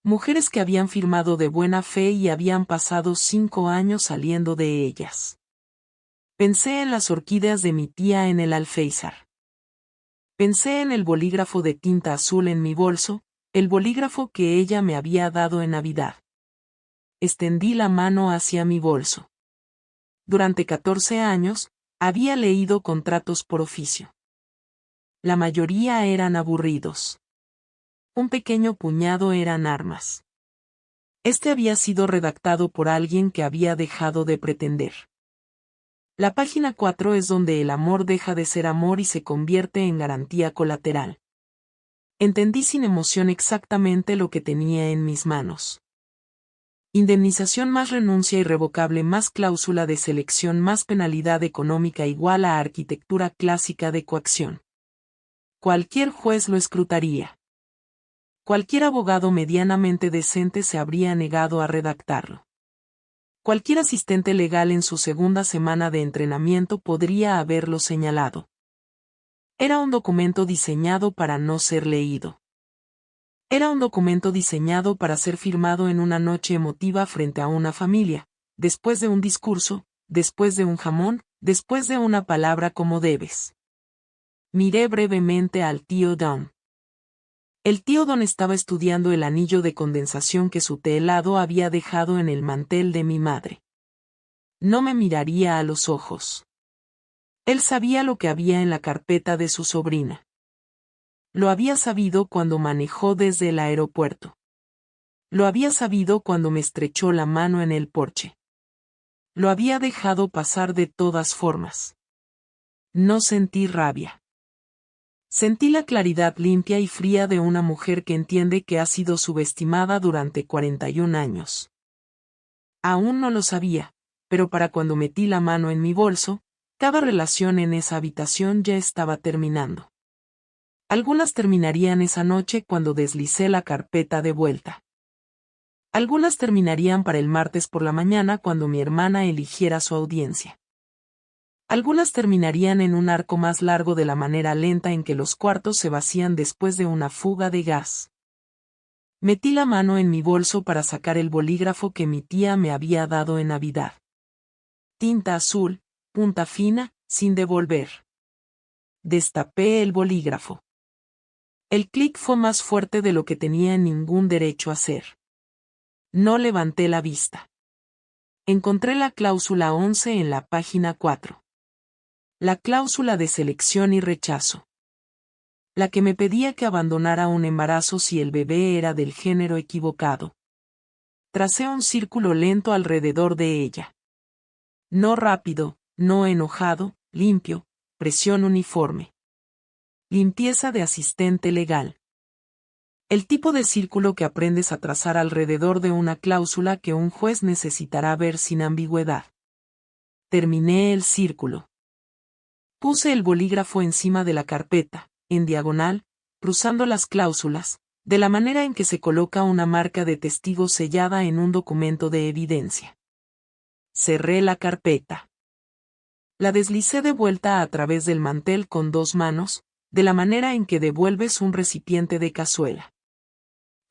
Mujeres que habían firmado de buena fe y habían pasado 5 años saliendo de ellas. Pensé en las orquídeas de mi tía en el alféizar. Pensé en el bolígrafo de tinta azul en mi bolso, el bolígrafo que ella me había dado en Navidad. Extendí la mano hacia mi bolso. Durante 14 años, había leído contratos por oficio. La mayoría eran aburridos. Un pequeño puñado eran armas. Este había sido redactado por alguien que había dejado de pretender. La página 4 es donde el amor deja de ser amor y se convierte en garantía colateral. Entendí sin emoción exactamente lo que tenía en mis manos. Indemnización más renuncia irrevocable más cláusula de selección más penalidad económica igual a arquitectura clásica de coacción. Cualquier juez lo escrutaría. Cualquier abogado medianamente decente se habría negado a redactarlo. Cualquier asistente legal en su segunda semana de entrenamiento podría haberlo señalado. Era un documento diseñado para no ser leído. Era un documento diseñado para ser firmado en una noche emotiva frente a una familia, después de un discurso, después de un jamón, después de una palabra como debes. Miré brevemente al tío Don. El tío Don estaba estudiando el anillo de condensación que su té helado había dejado en el mantel de mi madre. No me miraría a los ojos. Él sabía lo que había en la carpeta de su sobrina. Lo había sabido cuando manejó desde el aeropuerto. Lo había sabido cuando me estrechó la mano en el porche. Lo había dejado pasar de todas formas. No sentí rabia. Sentí la claridad limpia y fría de una mujer que entiende que ha sido subestimada durante 41 años. Aún no lo sabía, pero para cuando metí la mano en mi bolso, cada relación en esa habitación ya estaba terminando. Algunas terminarían esa noche cuando deslicé la carpeta de vuelta. Algunas terminarían para el martes por la mañana cuando mi hermana eligiera su audiencia. Algunas terminarían en un arco más largo de la manera lenta en que los cuartos se vacían después de una fuga de gas. Metí la mano en mi bolso para sacar el bolígrafo que mi tía me había dado en Navidad. Tinta azul, punta fina, sin devolver. Destapé el bolígrafo. El clic fue más fuerte de lo que tenía ningún derecho a hacer. No levanté la vista. Encontré la cláusula 11 en la página 4. La cláusula de selección y rechazo. La que me pedía que abandonara un embarazo si el bebé era del género equivocado. Tracé un círculo lento alrededor de ella. No rápido, no enojado, limpio, presión uniforme. Limpieza de asistente legal. El tipo de círculo que aprendes a trazar alrededor de una cláusula que un juez necesitará ver sin ambigüedad. Terminé el círculo. Puse el bolígrafo encima de la carpeta, en diagonal, cruzando las cláusulas, de la manera en que se coloca una marca de testigo sellada en un documento de evidencia. Cerré la carpeta. La deslicé de vuelta a través del mantel con dos manos, de la manera en que devuelves un recipiente de cazuela.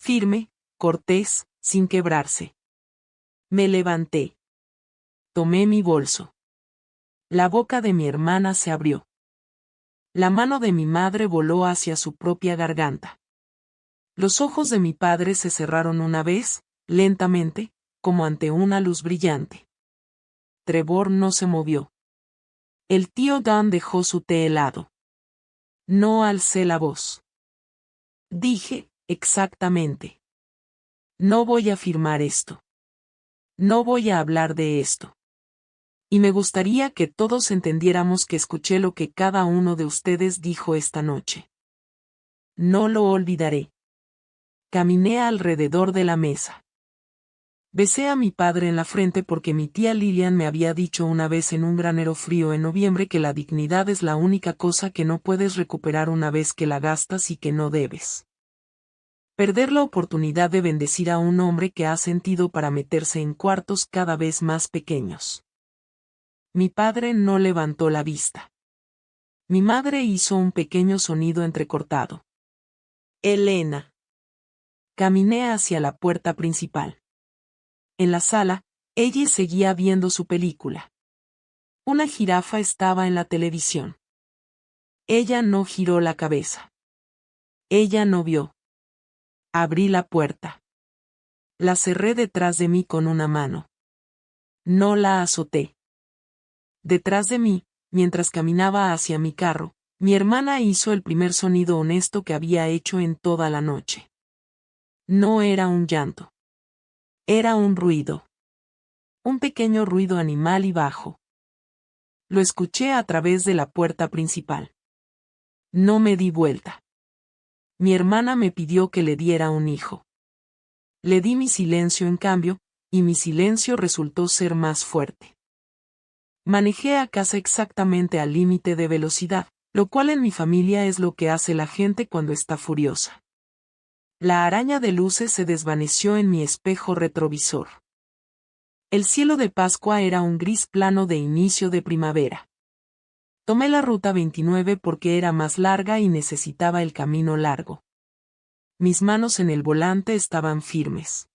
Firme, cortés, sin quebrarse. Me levanté. Tomé mi bolso. La boca de mi hermana se abrió. La mano de mi madre voló hacia su propia garganta. Los ojos de mi padre se cerraron una vez, lentamente, como ante una luz brillante. Trevor no se movió. El tío Dan dejó su té helado. No alcé la voz. Dije, exactamente. No voy a firmar esto. No voy a hablar de esto. Y me gustaría que todos entendiéramos que escuché lo que cada uno de ustedes dijo esta noche. No lo olvidaré. Caminé alrededor de la mesa. Besé a mi padre en la frente porque mi tía Lillian me había dicho una vez en un granero frío en noviembre que la dignidad es la única cosa que no puedes recuperar una vez que la gastas y que no debes perder la oportunidad de bendecir a un hombre que ha sentido para meterse en cuartos cada vez más pequeños. Mi padre no levantó la vista. Mi madre hizo un pequeño sonido entrecortado. Elena. Caminé hacia la puerta principal. En la sala, ella seguía viendo su película. Una jirafa estaba en la televisión. Ella no giró la cabeza. Ella no vio. Abrí la puerta. La cerré detrás de mí con una mano. No la azoté. Detrás de mí, mientras caminaba hacia mi carro, mi hermana hizo el primer sonido honesto que había hecho en toda la noche. No era un llanto. Era un ruido. Un pequeño ruido animal y bajo. Lo escuché a través de la puerta principal. No me di vuelta. Mi hermana me pidió que le diera un hijo. Le di mi silencio en cambio, y mi silencio resultó ser más fuerte. Manejé a casa exactamente al límite de velocidad, lo cual en mi familia es lo que hace la gente cuando está furiosa. La araña de luces se desvaneció en mi espejo retrovisor. El cielo de Pascua era un gris plano de inicio de primavera. Tomé la ruta 29 porque era más larga y necesitaba el camino largo. Mis manos en el volante estaban firmes.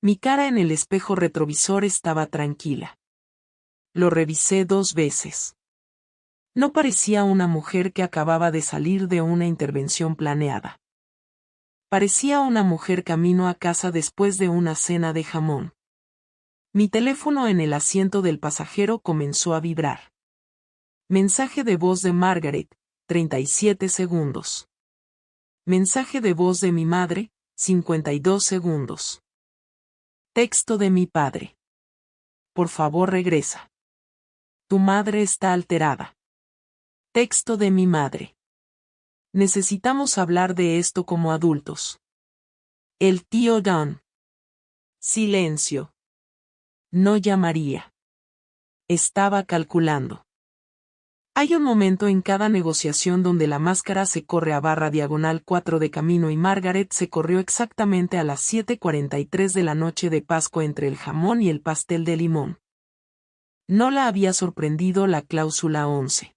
Mi cara en el espejo retrovisor estaba tranquila. Lo revisé 2 veces. No parecía una mujer que acababa de salir de una intervención planeada. Parecía una mujer camino a casa después de una cena de jamón. Mi teléfono en el asiento del pasajero comenzó a vibrar. Mensaje de voz de Margaret, 37 segundos. Mensaje de voz de mi madre, 52 segundos. Texto de mi padre. Por favor regresa. Tu madre está alterada. Texto de mi madre. Necesitamos hablar de esto como adultos. El tío Dan. Silencio. No llamaría. Estaba calculando. Hay un momento en cada negociación donde la máscara se corre a /4 de camino y Margaret se corrió exactamente a las 7:43 de la noche de Pascua entre el jamón y el pastel de limón. No la había sorprendido la cláusula 11.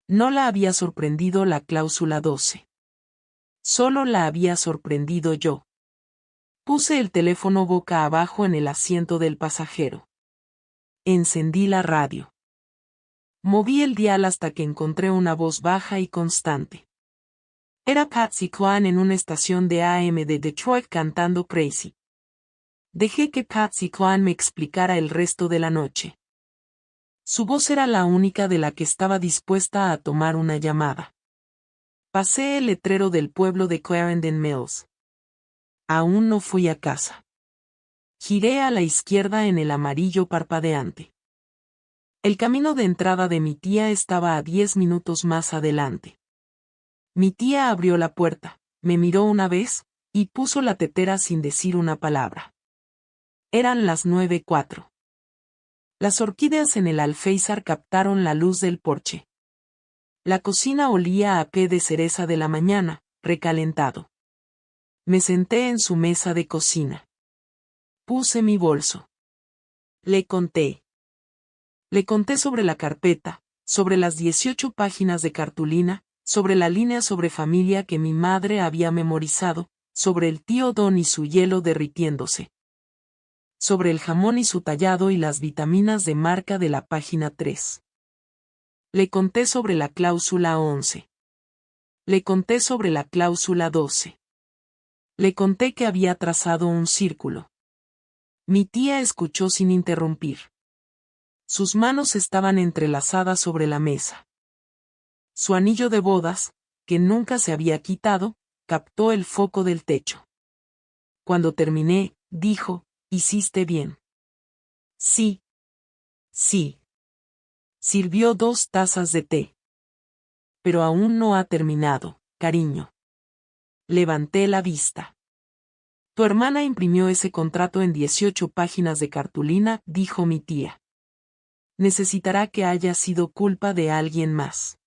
No la había sorprendido la cláusula 12. Solo la había sorprendido yo. Puse el teléfono boca abajo en el asiento del pasajero. Encendí la radio. Moví el dial hasta que encontré una voz baja y constante. Era Patsy Cline en una estación de AM de Detroit cantando Crazy. Dejé que Patsy Cline me explicara el resto de la noche. Su voz era la única de la que estaba dispuesta a tomar una llamada. Pasé el letrero del pueblo de Clarendon Mills. Aún no fui a casa. Giré a la izquierda en el amarillo parpadeante. El camino de entrada de mi tía estaba a 10 minutos más adelante. Mi tía abrió la puerta, me miró una vez, y puso la tetera sin decir una palabra. Eran las 9:04. Las orquídeas en el alféizar captaron la luz del porche. La cocina olía a té de cereza de la mañana, recalentado. Me senté en su mesa de cocina. Puse mi bolso. Le conté. Le conté sobre la carpeta, sobre las 18 páginas de cartulina, sobre la línea sobre familia que mi madre había memorizado, sobre el tío Don y su hielo derritiéndose. Sobre el jamón y su tallado y las vitaminas de marca de la página 3. Le conté sobre la cláusula 11. Le conté sobre la cláusula 12. Le conté que había trazado un círculo. Mi tía escuchó sin interrumpir. Sus manos estaban entrelazadas sobre la mesa. Su anillo de bodas, que nunca se había quitado, captó el foco del techo. Cuando terminé, dijo, «Hiciste bien». Sí. Sí. Sirvió 2 tazas de té. Pero aún no ha terminado, cariño. Levanté la vista. Tu hermana imprimió ese contrato en 18 páginas de cartulina, dijo mi tía. Necesitará que haya sido culpa de alguien más.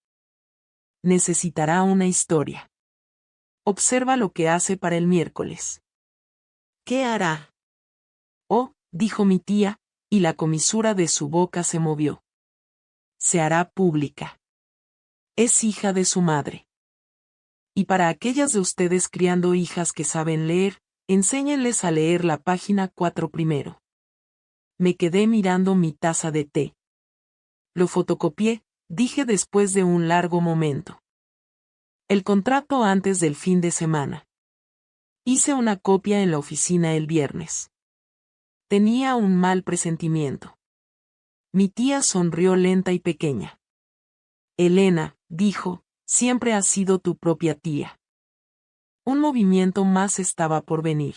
Necesitará una historia. Observa lo que hace para el miércoles. ¿Qué hará? Oh, dijo mi tía, y la comisura de su boca se movió. Se hará pública. Es hija de su madre. Y para aquellas de ustedes criando hijas que saben leer, enséñenles a leer la página 4 primero. Me quedé mirando mi taza de té. Lo fotocopié, dije después de un largo momento. El contrato antes del fin de semana. Hice una copia en la oficina el viernes. Tenía un mal presentimiento. Mi tía sonrió lenta y pequeña. Elena, dijo, siempre has sido tu propia tía. Un movimiento más estaba por venir.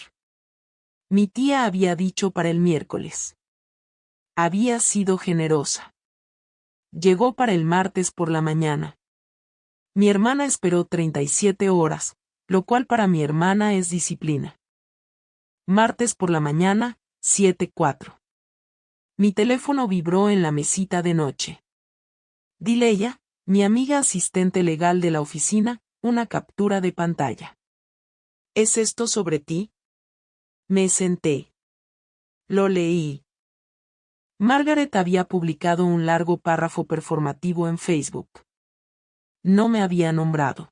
Mi tía había dicho para el miércoles. Había sido generosa. Llegó para el martes por la mañana. Mi hermana esperó 37 horas, lo cual para mi hermana es disciplina. Martes por la mañana, 7:04. Mi teléfono vibró en la mesita de noche. Dileya, mi amiga asistente legal de la oficina, una captura de pantalla. ¿Es esto sobre ti? Me senté. Lo leí. Margaret había publicado un largo párrafo performativo en Facebook. No me había nombrado.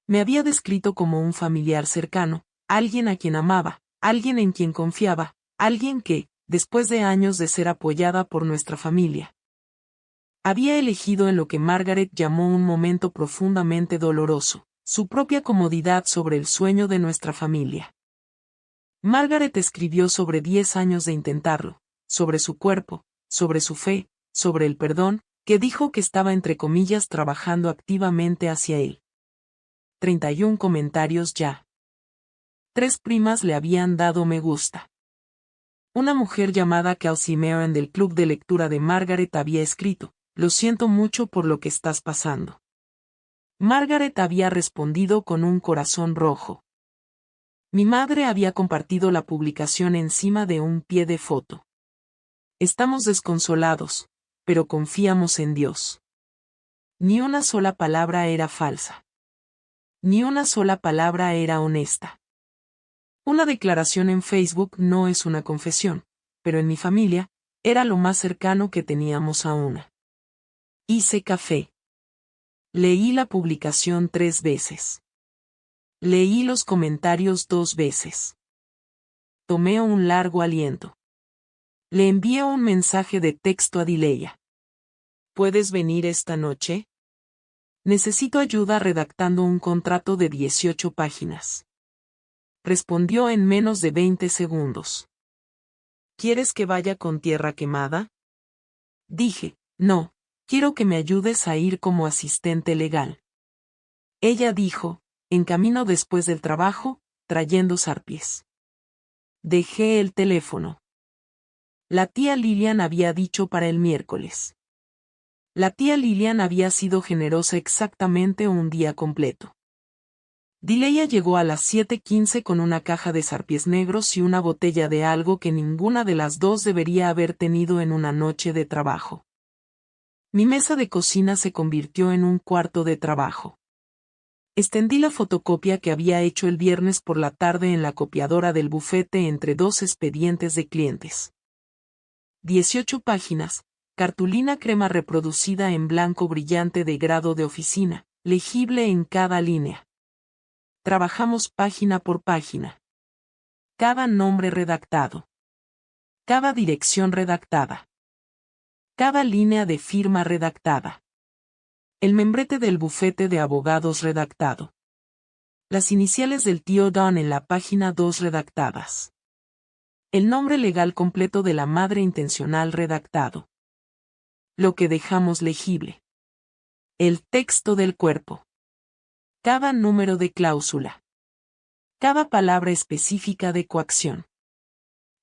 Me había descrito como un familiar cercano, alguien a quien amaba, alguien en quien confiaba, alguien que, después de años de ser apoyada por nuestra familia, había elegido en lo que Margaret llamó un momento profundamente doloroso, su propia comodidad sobre el sueño de nuestra familia. Margaret escribió sobre 10 años de intentarlo, sobre su cuerpo, sobre su fe, sobre el perdón, que dijo que estaba entre comillas trabajando activamente hacia él. 31 comentarios ya. 3 primas le habían dado me gusta. Una mujer llamada Kelsey Maron del club de lectura de Margaret había escrito, lo siento mucho por lo que estás pasando. Margaret había respondido con un corazón rojo. Mi madre había compartido la publicación encima de un pie de foto. Estamos desconsolados, pero confiamos en Dios. Ni una sola palabra era falsa. Ni una sola palabra era honesta. Una declaración en Facebook no es una confesión, pero en mi familia, era lo más cercano que teníamos a una. Hice café. Leí la publicación 3 veces. Leí los comentarios 2 veces. Tomé un largo aliento. Le envié un mensaje de texto a Dileya. ¿Puedes venir esta noche? Necesito ayuda redactando un contrato de 18 páginas. Respondió en menos de 20 segundos. ¿Quieres que vaya con tierra quemada? Dije, no, quiero que me ayudes a ir como asistente legal. Ella dijo, en camino después del trabajo, trayendo zarpies. Dejé el teléfono. La tía Lilian había dicho para el miércoles. La tía Lilian había sido generosa exactamente un día completo. Dileya llegó a las 7:15 con una caja de zarpies negros y una botella de algo que ninguna de las dos debería haber tenido en una noche de trabajo. Mi mesa de cocina se convirtió en un cuarto de trabajo. Extendí la fotocopia que había hecho el viernes por la tarde en la copiadora del bufete entre dos expedientes de clientes. 18 páginas, cartulina crema reproducida en blanco brillante de grado de oficina, legible en cada línea. Trabajamos página por página. Cada nombre redactado. Cada dirección redactada. Cada línea de firma redactada. El membrete del bufete de abogados redactado. Las iniciales del tío Don en la página 2 redactadas. El nombre legal completo de la madre intencional redactado. Lo que dejamos legible. El texto del cuerpo. Cada número de cláusula. Cada palabra específica de coacción.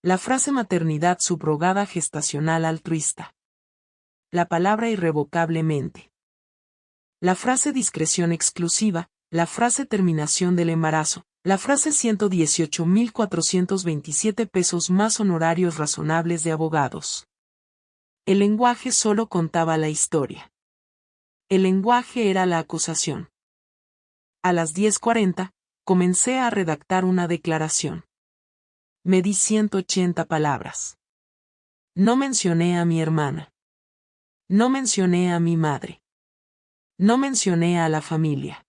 La frase maternidad subrogada gestacional altruista. La palabra irrevocablemente. La frase discreción exclusiva, la frase terminación del embarazo, la frase 118.427 pesos más honorarios razonables de abogados. El lenguaje solo contaba la historia. El lenguaje era la acusación. A las 10:40, comencé a redactar una declaración. Me di 180 palabras. No mencioné a mi hermana. No mencioné a mi madre. No mencioné a la familia.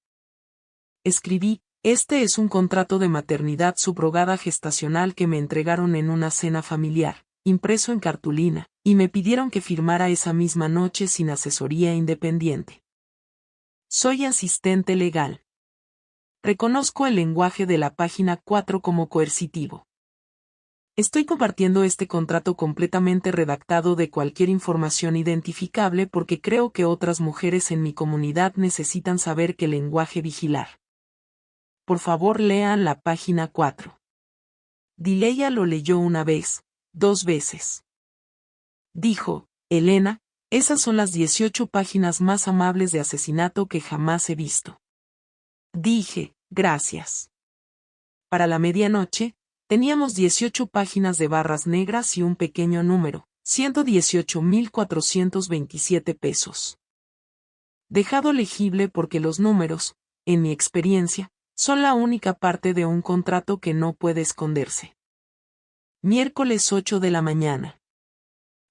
Escribí, este es un contrato de maternidad subrogada gestacional que me entregaron en una cena familiar, impreso en cartulina, y me pidieron que firmara esa misma noche sin asesoría independiente. Soy asistente legal. Reconozco el lenguaje de la página 4 como coercitivo. Estoy compartiendo este contrato completamente redactado de cualquier información identificable porque creo que otras mujeres en mi comunidad necesitan saber qué lenguaje vigilar. Por favor lean la página 4. Dileya lo leyó una vez, 2 veces. Dijo, Elena, esas son las 18 páginas más amables de asesinato que jamás he visto. Dije, gracias. Para la medianoche, teníamos 18 páginas de barras negras y un pequeño número, 118.427 pesos. Dejado legible porque los números, en mi experiencia, son la única parte de un contrato que no puede esconderse. Miércoles 8 de la mañana.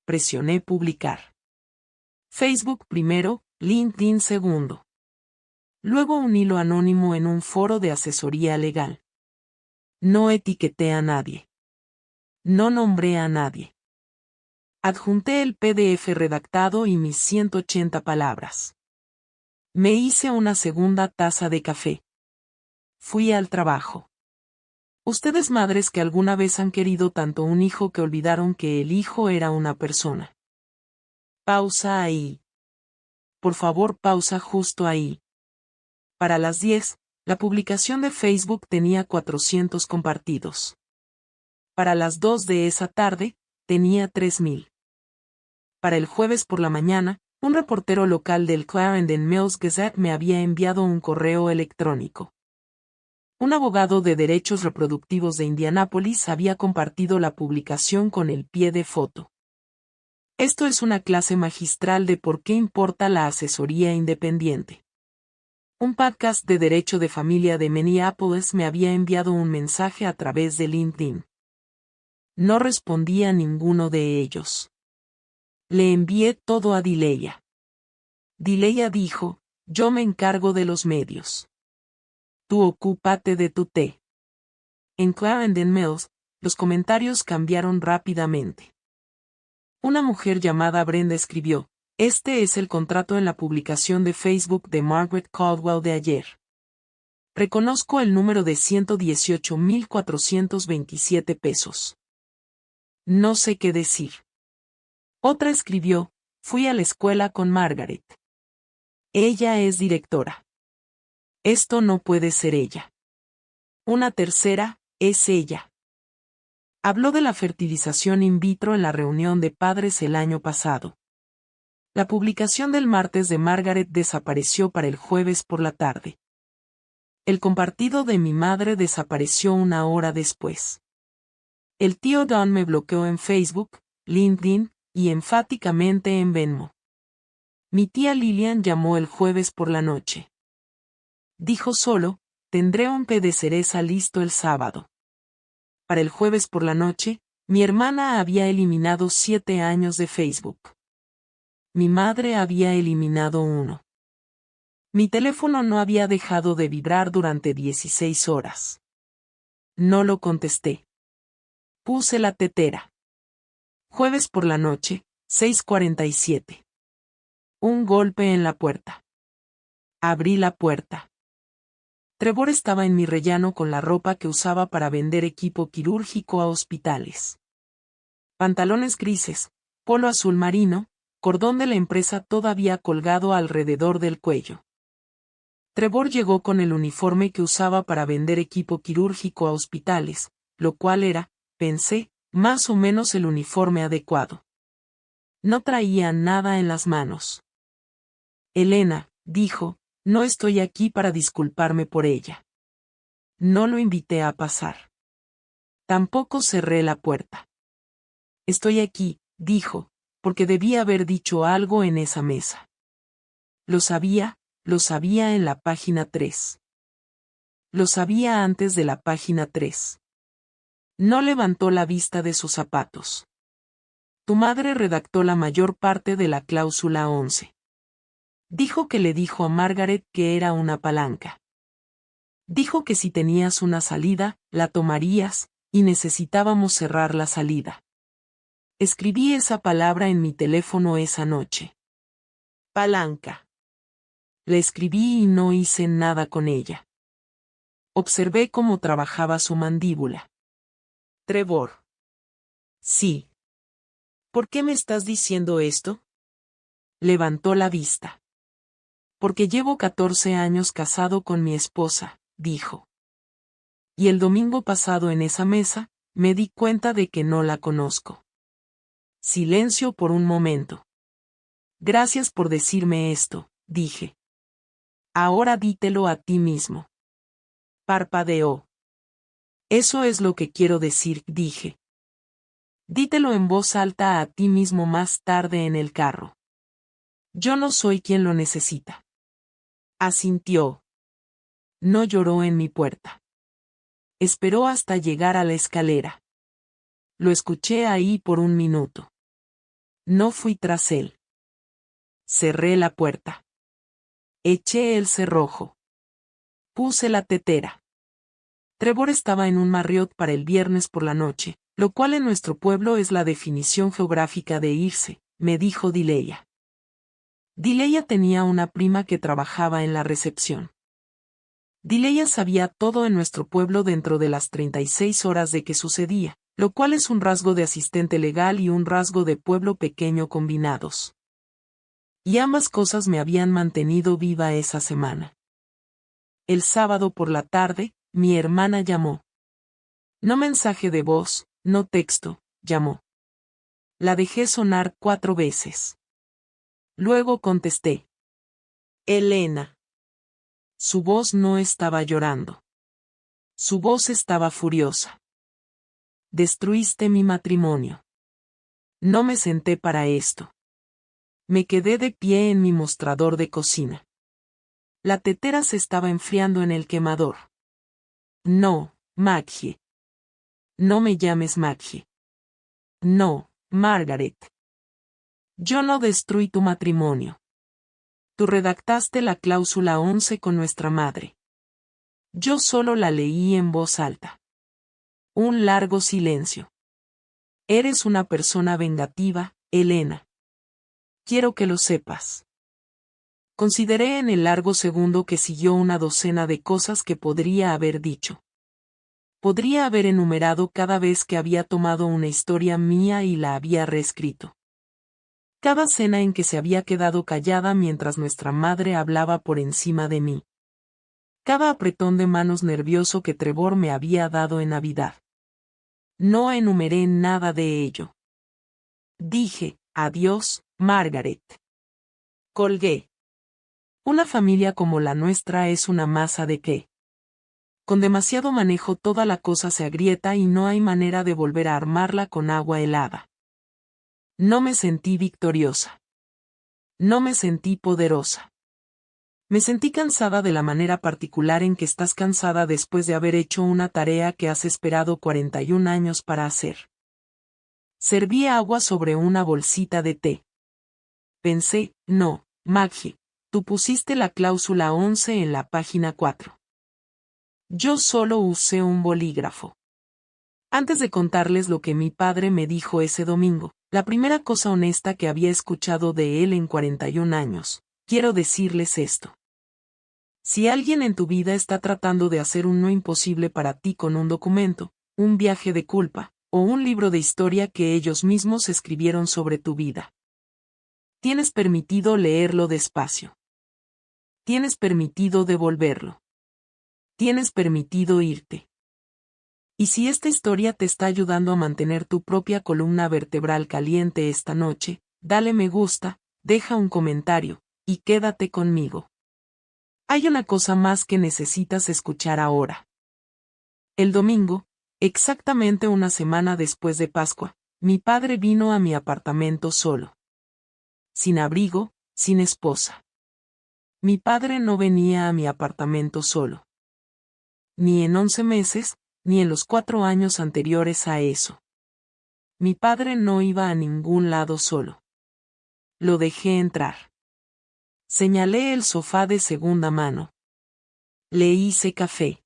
Presioné publicar. Facebook primero, LinkedIn segundo. Luego un hilo anónimo en un foro de asesoría legal. No etiqueté a nadie. No nombré a nadie. Adjunté el PDF redactado y mis 180 palabras. Me hice una segunda taza de café. Fui al trabajo. Ustedes madres que alguna vez han querido tanto un hijo que olvidaron que el hijo era una persona. Pausa ahí. Por favor, pausa justo ahí. Para las 10, la publicación de Facebook tenía 400 compartidos. Para las 2 de esa tarde, tenía 3.000. Para el jueves por la mañana, un reportero local del Clarendon Mills Gazette me había enviado un correo electrónico. Un abogado de derechos reproductivos de Indianápolis había compartido la publicación con el pie de foto. Esto es una clase magistral de por qué importa la asesoría independiente. Un podcast de derecho de familia de Minneapolis me había enviado un mensaje a través de LinkedIn. No respondí a ninguno de ellos. Le envié todo a Dileya. Dileya dijo, yo me encargo de los medios. Tú ocúpate de tu té. En Clarendon Mills, los comentarios cambiaron rápidamente. Una mujer llamada Brenda escribió, este es el contrato en la publicación de Facebook de Margaret Caldwell de ayer. Reconozco el número de 118.427 pesos. No sé qué decir. Otra escribió, Fui a la escuela con Margaret. Ella es directora. Esto no puede ser ella. Una tercera, es ella. Habló de la fertilización in vitro en la reunión de padres el año pasado. La publicación del martes de Margaret desapareció para el jueves por la tarde. El compartido de mi madre desapareció una hora después. El tío Don me bloqueó en Facebook, LinkedIn, y enfáticamente en Venmo. Mi tía Lillian llamó el jueves por la noche. Dijo solo, tendré un té de cereza listo el sábado. Para el jueves por la noche, mi hermana había eliminado 7 años de Facebook. Mi madre había eliminado 1. Mi teléfono no había dejado de vibrar durante 16 horas. No lo contesté. Puse la tetera. Jueves por la noche, 6:47. Un golpe en la puerta. Abrí la puerta. Trevor estaba en mi rellano con la ropa que usaba para vender equipo quirúrgico a hospitales. Pantalones grises, polo azul marino, cordón de la empresa todavía colgado alrededor del cuello. Trevor llegó con el uniforme que usaba para vender equipo quirúrgico a hospitales, lo cual era, pensé, más o menos el uniforme adecuado. No traía nada en las manos. Elena, dijo, no estoy aquí para disculparme por ella. No lo invité a pasar. Tampoco cerré la puerta. Estoy aquí, dijo, porque debía haber dicho algo en esa mesa. Lo sabía en la página 3. Lo sabía antes de la página 3. No levantó la vista de sus zapatos. Tu madre redactó la mayor parte de la cláusula 11. Dijo que le dijo a Margaret que era una palanca. Dijo que si tenías una salida, la tomarías, y necesitábamos cerrar la salida. Escribí esa palabra en mi teléfono esa noche. Palanca. La escribí y no hice nada con ella. Observé cómo trabajaba su mandíbula. Trevor. Sí. ¿Por qué me estás diciendo esto? Levantó la vista. Porque llevo 14 años casado con mi esposa, dijo. Y el domingo pasado en esa mesa, me di cuenta de que no la conozco. Silencio por un momento. Gracias por decirme esto, dije. Ahora dítelo a ti mismo. Parpadeó. Eso es lo que quiero decir, dije. Dítelo en voz alta a ti mismo más tarde en el carro. Yo no soy quien lo necesita. Asintió. No lloró en mi puerta. Esperó hasta llegar a la escalera. Lo escuché ahí por un minuto. No fui tras él. Cerré la puerta. Eché el cerrojo. Puse la tetera. Trevor estaba en un Marriott para el viernes por la noche, lo cual en nuestro pueblo es la definición geográfica de irse, me dijo Dileya. Dileya tenía una prima que trabajaba en la recepción. Dileya sabía todo en nuestro pueblo dentro de las 36 horas de que sucedía, lo cual es un rasgo de asistente legal y un rasgo de pueblo pequeño combinados. Y ambas cosas me habían mantenido viva esa semana. El sábado por la tarde, mi hermana llamó. No mensaje de voz, no texto, llamó. La dejé sonar 4 veces. Luego contesté. Elena. Su voz no estaba llorando. Su voz estaba furiosa. Destruiste mi matrimonio. No me senté para esto. Me quedé de pie en mi mostrador de cocina. La tetera se estaba enfriando en el quemador. No, Maggie. No me llames Maggie. No, Margaret. Yo no destruí tu matrimonio. Tú redactaste la cláusula 11 con nuestra madre. Yo solo la leí en voz alta. Un largo silencio. Eres una persona vengativa, Elena. Quiero que lo sepas. Consideré en el largo segundo que siguió una docena de cosas que podría haber dicho. Podría haber enumerado cada vez que había tomado una historia mía y la había reescrito. Cada cena en que se había quedado callada mientras nuestra madre hablaba por encima de mí. Cada apretón de manos nervioso que Trevor me había dado en Navidad. No enumeré nada de ello. Dije, adiós, Margaret. Colgué. Una familia como la nuestra es una masa de qué. Con demasiado manejo toda la cosa se agrieta y no hay manera de volver a armarla con agua helada. No me sentí victoriosa. No me sentí poderosa. Me sentí cansada de la manera particular en que estás cansada después de haber hecho una tarea que has esperado 41 años para hacer. Serví agua sobre una bolsita de té. Pensé, no, Maggie, tú pusiste la cláusula 11 en la página 4. Yo solo usé un bolígrafo. Antes de contarles lo que mi padre me dijo ese domingo, la primera cosa honesta que había escuchado de él en 41 años, quiero decirles esto. Si alguien en tu vida está tratando de hacer un no imposible para ti con un documento, un viaje de culpa, o un libro de historia que ellos mismos escribieron sobre tu vida, tienes permitido leerlo despacio. Tienes permitido devolverlo. Tienes permitido irte. Y si esta historia te está ayudando a mantener tu propia columna vertebral caliente esta noche, dale me gusta, deja un comentario, y quédate conmigo. Hay una cosa más que necesitas escuchar ahora. El domingo, exactamente una semana después de Pascua, mi padre vino a mi apartamento solo. Sin abrigo, sin esposa. Mi padre no venía a mi apartamento solo. Ni en 11 meses, ni en los 4 años anteriores a eso. Mi padre no iba a ningún lado solo. Lo dejé entrar. Señalé el sofá de segunda mano. Le hice café.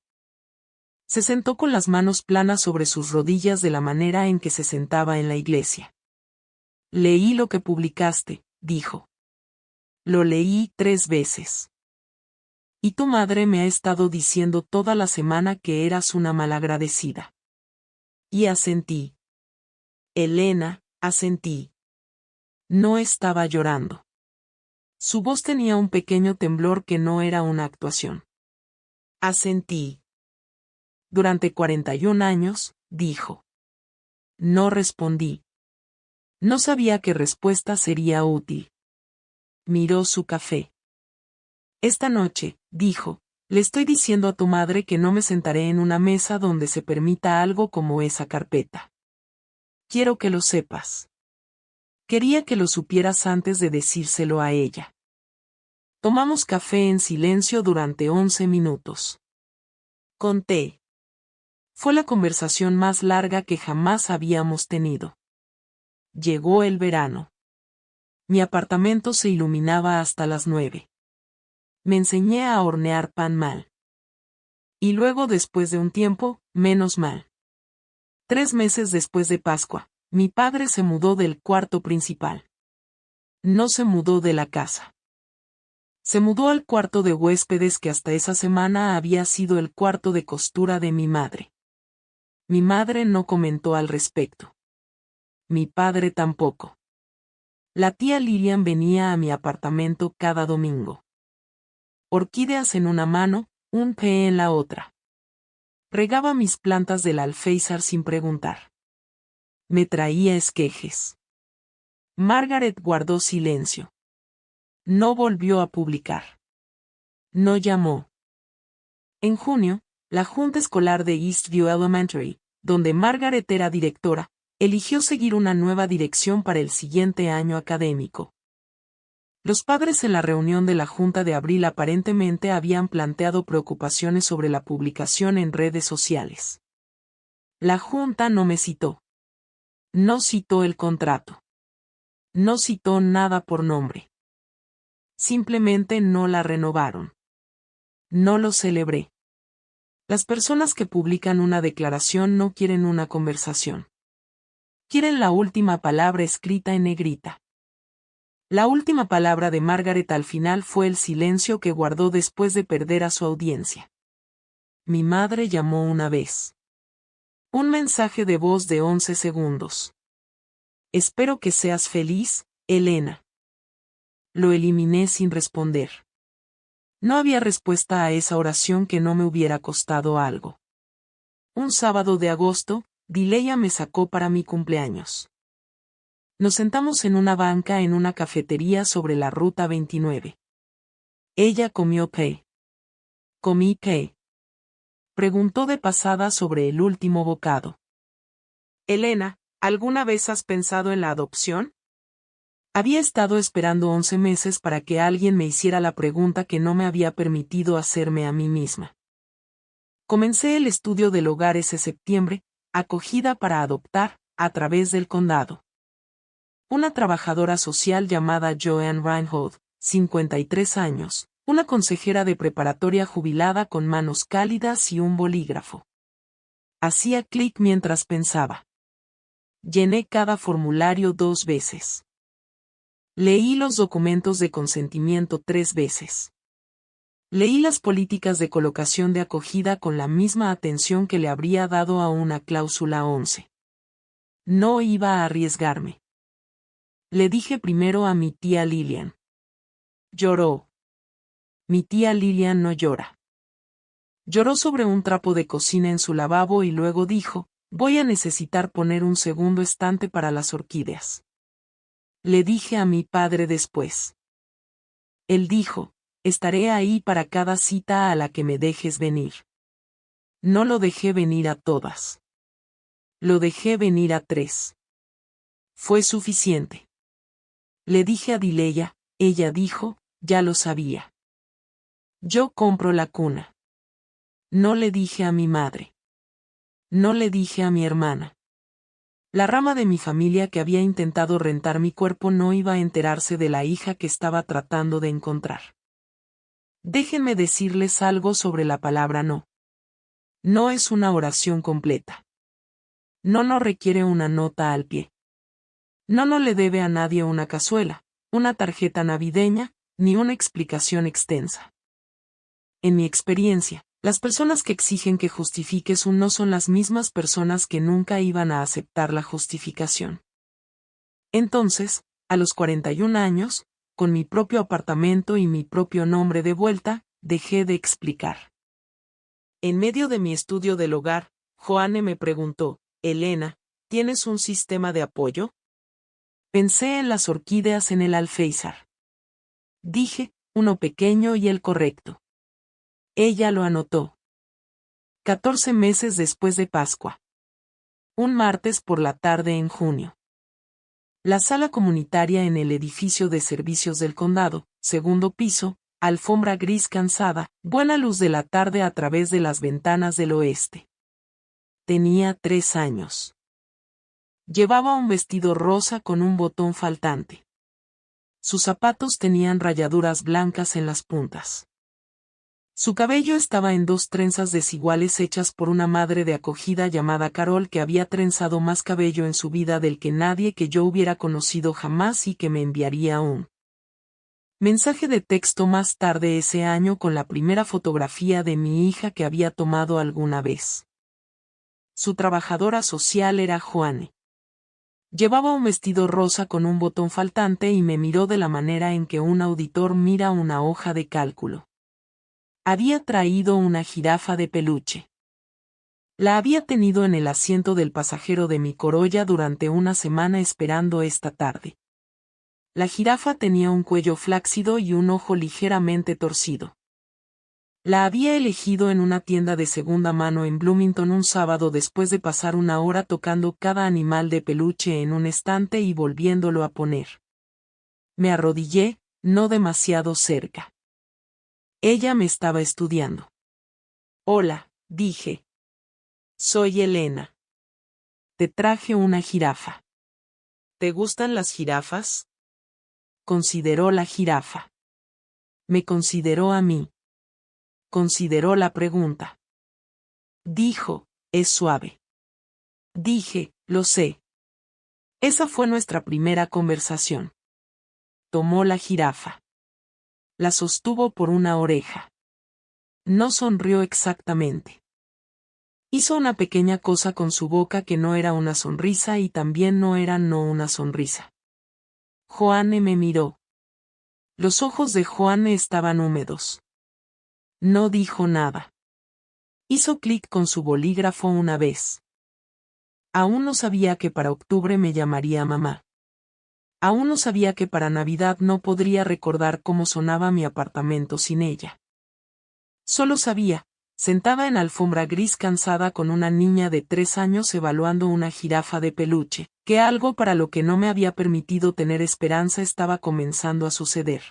Se sentó con las manos planas sobre sus rodillas de la manera en que se sentaba en la iglesia. Leí lo que publicaste, dijo. Lo leí 3 veces. Y tu madre me ha estado diciendo toda la semana que eras una malagradecida. Y asentí. Elena, asentí. No estaba llorando. Su voz tenía un pequeño temblor que no era una actuación. Asentí. Durante 41 años, dijo. No respondí. No sabía qué respuesta sería útil. Miró su café. Esta noche, dijo, le estoy diciendo a tu madre que no me sentaré en una mesa donde se permita algo como esa carpeta. Quiero que lo sepas. Quería que lo supieras antes de decírselo a ella. Tomamos café en silencio durante 11 minutos. Conté. Fue la conversación más larga que jamás habíamos tenido. Llegó el verano. Mi apartamento se iluminaba hasta las 9. Me enseñé a hornear pan mal. Y luego después de un tiempo, menos mal. 3 meses después de Pascua, mi padre se mudó del cuarto principal. No se mudó de la casa. Se mudó al cuarto de huéspedes que hasta esa semana había sido el cuarto de costura de mi madre. Mi madre no comentó al respecto. Mi padre tampoco. La tía Lilian venía a mi apartamento cada domingo. Orquídeas en una mano, un té en la otra. Regaba mis plantas del alféizar sin preguntar. Me traía esquejes. Margaret guardó silencio. No volvió a publicar. No llamó. En junio, la Junta Escolar de Eastview Elementary, donde Margaret era directora, eligió seguir una nueva dirección para el siguiente año académico. Los padres en la reunión de la Junta de abril aparentemente habían planteado preocupaciones sobre la publicación en redes sociales. La Junta no me citó. No citó el contrato. No citó nada por nombre. Simplemente no la renovaron. No lo celebré. Las personas que publican una declaración no quieren una conversación. Quieren la última palabra escrita en negrita. La última palabra de Margaret al final fue el silencio que guardó después de perder a su audiencia. Mi madre llamó una vez. Un mensaje de voz de 11 segundos. Espero que seas feliz, Elena. Lo eliminé sin responder. No había respuesta a esa oración que no me hubiera costado algo. Un sábado de agosto, Dileya me sacó para mi cumpleaños. Nos sentamos en una banca en una cafetería sobre la ruta 29. Ella comió pay. ¿Comí qué? Preguntó de pasada sobre el último bocado. Elena, ¿alguna vez has pensado en la adopción? Había estado esperando 11 meses para que alguien me hiciera la pregunta que no me había permitido hacerme a mí misma. Comencé el estudio del hogar ese septiembre, acogida para adoptar, a través del condado. Una trabajadora social llamada Joanne Reinhold, 53 años, una consejera de preparatoria jubilada con manos cálidas y un bolígrafo. Hacía clic mientras pensaba. Llené cada formulario 2 veces. Leí los documentos de consentimiento 3 veces. Leí las políticas de colocación de acogida con la misma atención que le habría dado a una cláusula 11. No iba a arriesgarme. Le dije primero a mi tía Lillian. Lloró. Mi tía Lillian no llora. Lloró sobre un trapo de cocina en su lavabo y luego dijo, voy a necesitar poner un segundo estante para las orquídeas. Le dije a mi padre después. Él dijo, estaré ahí para cada cita a la que me dejes venir. No lo dejé venir a todas. Lo dejé venir a 3. Fue suficiente. Le dije a Dileya, ella dijo, ya lo sabía. Yo compro la cuna. No le dije a mi madre. No le dije a mi hermana. La rama de mi familia que había intentado rentar mi cuerpo no iba a enterarse de la hija que estaba tratando de encontrar. Déjenme decirles algo sobre la palabra no. No es una oración completa. No requiere una nota al pie. No le debe a nadie una cazuela, una tarjeta navideña, ni una explicación extensa. En mi experiencia, las personas que exigen que justifiques un no son las mismas personas que nunca iban a aceptar la justificación. Entonces, a los 41 años, con mi propio apartamento y mi propio nombre de vuelta, dejé de explicar. En medio de mi estudio del hogar, Joanne me preguntó, Elena, ¿tienes un sistema de apoyo? Pensé en las orquídeas en el alféizar. Dije, uno pequeño y el correcto. Ella lo anotó. 14 meses después de Pascua. Un martes por la tarde en junio. La sala comunitaria en el edificio de servicios del condado, segundo piso, alfombra gris cansada, buena luz de la tarde a través de las ventanas del oeste. Tenía 3 años. Llevaba un vestido rosa con un botón faltante. Sus zapatos tenían rayaduras blancas en las puntas. Su cabello estaba en 2 trenzas desiguales hechas por una madre de acogida llamada Carol que había trenzado más cabello en su vida del que nadie que yo hubiera conocido jamás y que me enviaría un mensaje de texto más tarde ese año con la primera fotografía de mi hija que había tomado alguna vez. Su trabajadora social era Joanne. Llevaba un vestido rosa con un botón faltante y me miró de la manera en que un auditor mira una hoja de cálculo. Había traído una jirafa de peluche. La había tenido en el asiento del pasajero de mi Corolla durante una semana esperando esta tarde. La jirafa tenía un cuello flácido y un ojo ligeramente torcido. La había elegido en una tienda de segunda mano en Bloomington un sábado después de pasar una hora tocando cada animal de peluche en un estante y volviéndolo a poner. Me arrodillé, no demasiado cerca. Ella me estaba estudiando. Hola, dije. Soy Elena. Te traje una jirafa. ¿Te gustan las jirafas? Consideró la jirafa. Me consideró a mí. Consideró la pregunta. Dijo, es suave. Dije, lo sé. Esa fue nuestra primera conversación. Tomó la jirafa. La sostuvo por una oreja. No sonrió exactamente. Hizo una pequeña cosa con su boca que no era una sonrisa y también no era no una sonrisa. Joanne me miró. Los ojos de Joanne estaban húmedos. No dijo nada. Hizo clic con su bolígrafo una vez. Aún no sabía que para octubre me llamaría mamá. Aún no sabía que para Navidad no podría recordar cómo sonaba mi apartamento sin ella. Solo sabía, sentada en alfombra gris cansada con una niña de 3 años evaluando una jirafa de peluche, que algo para lo que no me había permitido tener esperanza estaba comenzando a suceder.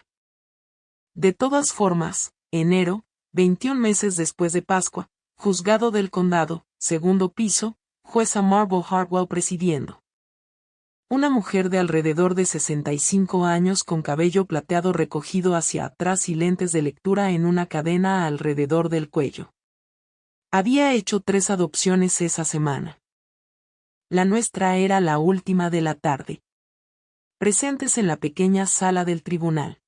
De todas formas, enero, 21 meses después de Pascua, juzgado del condado, segundo piso, jueza Marble Hartwell presidiendo. Una mujer de alrededor de 65 años con cabello plateado recogido hacia atrás y lentes de lectura en una cadena alrededor del cuello. Había hecho 3 adopciones esa semana. La nuestra era la última de la tarde. Presentes en la pequeña sala del tribunal.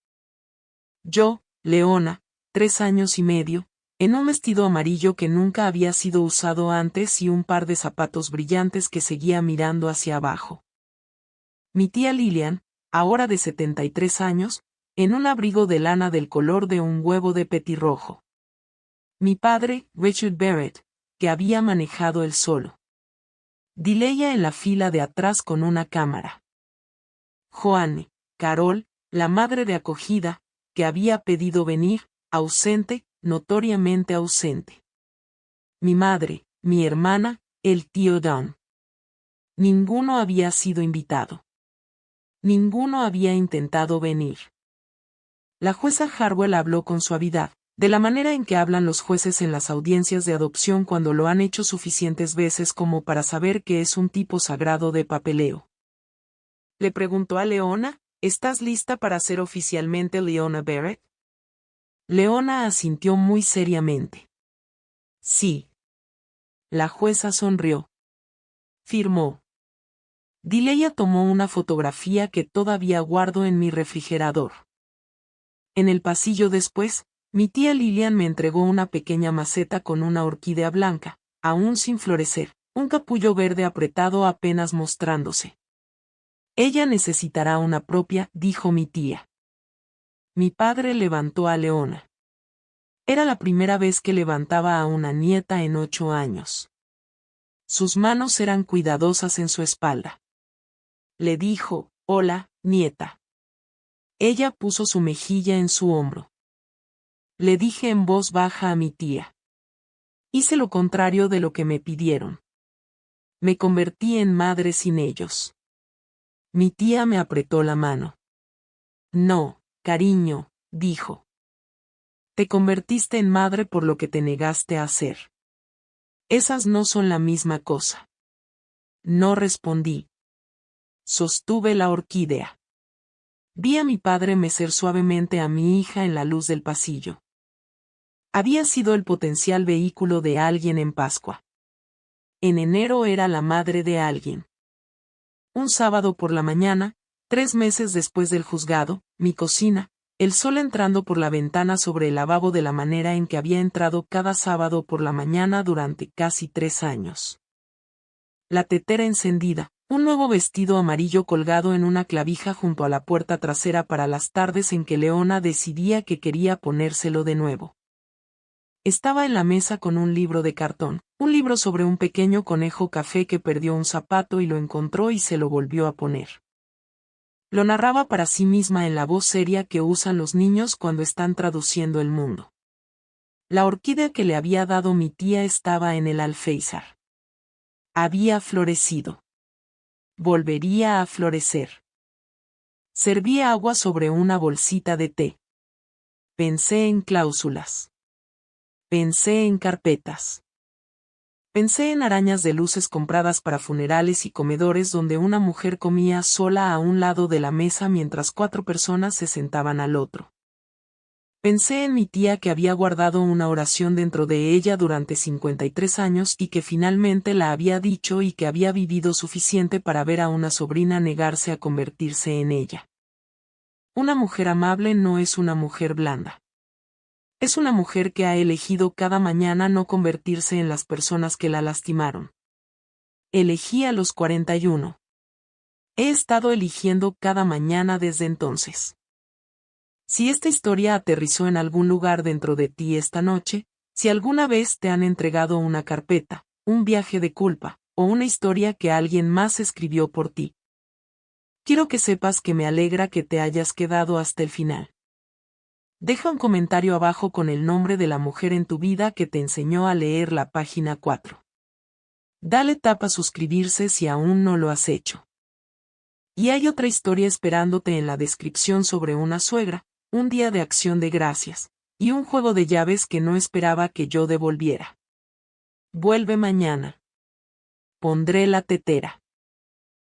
Yo, Leona, 3 años y medio, en un vestido amarillo que nunca había sido usado antes y un par de zapatos brillantes que seguía mirando hacia abajo. Mi tía Lillian, ahora de 73 años, en un abrigo de lana del color de un huevo de petirrojo. Mi padre, Richard Barrett, que había manejado él solo. Dileya en la fila de atrás con una cámara. Joanne, Carol, la madre de acogida, que había pedido venir, ausente, notoriamente ausente. Mi madre, mi hermana, el tío Don. Ninguno había sido invitado. Ninguno había intentado venir. La jueza Hartwell habló con suavidad, de la manera en que hablan los jueces en las audiencias de adopción cuando lo han hecho suficientes veces como para saber que es un tipo sagrado de papeleo. Le preguntó a Leona, ¿estás lista para ser oficialmente Leona Barrett? Leona asintió muy seriamente. Sí. La jueza sonrió. Firmó. Dileya tomó una fotografía que todavía guardo en mi refrigerador. En el pasillo después, mi tía Lillian me entregó una pequeña maceta con una orquídea blanca, aún sin florecer, un capullo verde apretado apenas mostrándose. Ella necesitará una propia, dijo mi tía. Mi padre levantó a Leona. Era la primera vez que levantaba a una nieta en 8 años. Sus manos eran cuidadosas en su espalda. Le dijo, hola, nieta. Ella puso su mejilla en su hombro. Le dije en voz baja a mi tía. Hice lo contrario de lo que me pidieron. Me convertí en madre sin ellos. Mi tía me apretó la mano. No, cariño, dijo. Te convertiste en madre por lo que te negaste a hacer. Esas no son la misma cosa. No respondí. Sostuve la orquídea. Vi a mi padre mecer suavemente a mi hija en la luz del pasillo. Había sido el potencial vehículo de alguien en Pascua. En enero era la madre de alguien. Un sábado por la mañana, 3 meses después del juzgado, mi cocina, el sol entrando por la ventana sobre el lavabo de la manera en que había entrado cada sábado por la mañana durante casi 3 años. La tetera encendida, un nuevo vestido amarillo colgado en una clavija junto a la puerta trasera para las tardes en que Leona decidía que quería ponérselo de nuevo. Estaba en la mesa con un libro de cartón, un libro sobre un pequeño conejo café que perdió un zapato y lo encontró y se lo volvió a poner. Lo narraba para sí misma en la voz seria que usan los niños cuando están traduciendo el mundo. La orquídea que le había dado mi tía estaba en el alféizar. Había florecido. Volvería a florecer. Servía agua sobre una bolsita de té. Pensé en cláusulas. Pensé en carpetas. Pensé en arañas de luces compradas para funerales y comedores donde una mujer comía sola a un lado de la mesa mientras 4 personas se sentaban al otro. Pensé en mi tía que había guardado una oración dentro de ella durante 53 años y que finalmente la había dicho y que había vivido suficiente para ver a una sobrina negarse a convertirse en ella. Una mujer amable no es una mujer blanda. Es una mujer que ha elegido cada mañana no convertirse en las personas que la lastimaron. Elegí a los 41. He estado eligiendo cada mañana desde entonces. Si esta historia aterrizó en algún lugar dentro de ti esta noche, si alguna vez te han entregado una carpeta, un viaje de culpa, o una historia que alguien más escribió por ti, quiero que sepas que me alegra que te hayas quedado hasta el final. Deja un comentario abajo con el nombre de la mujer en tu vida que te enseñó a leer la página 4. Dale tap a suscribirse si aún no lo has hecho. Y hay otra historia esperándote en la descripción sobre una suegra, un día de acción de gracias, y un juego de llaves que no esperaba que yo devolviera. Vuelve mañana. Pondré la tetera.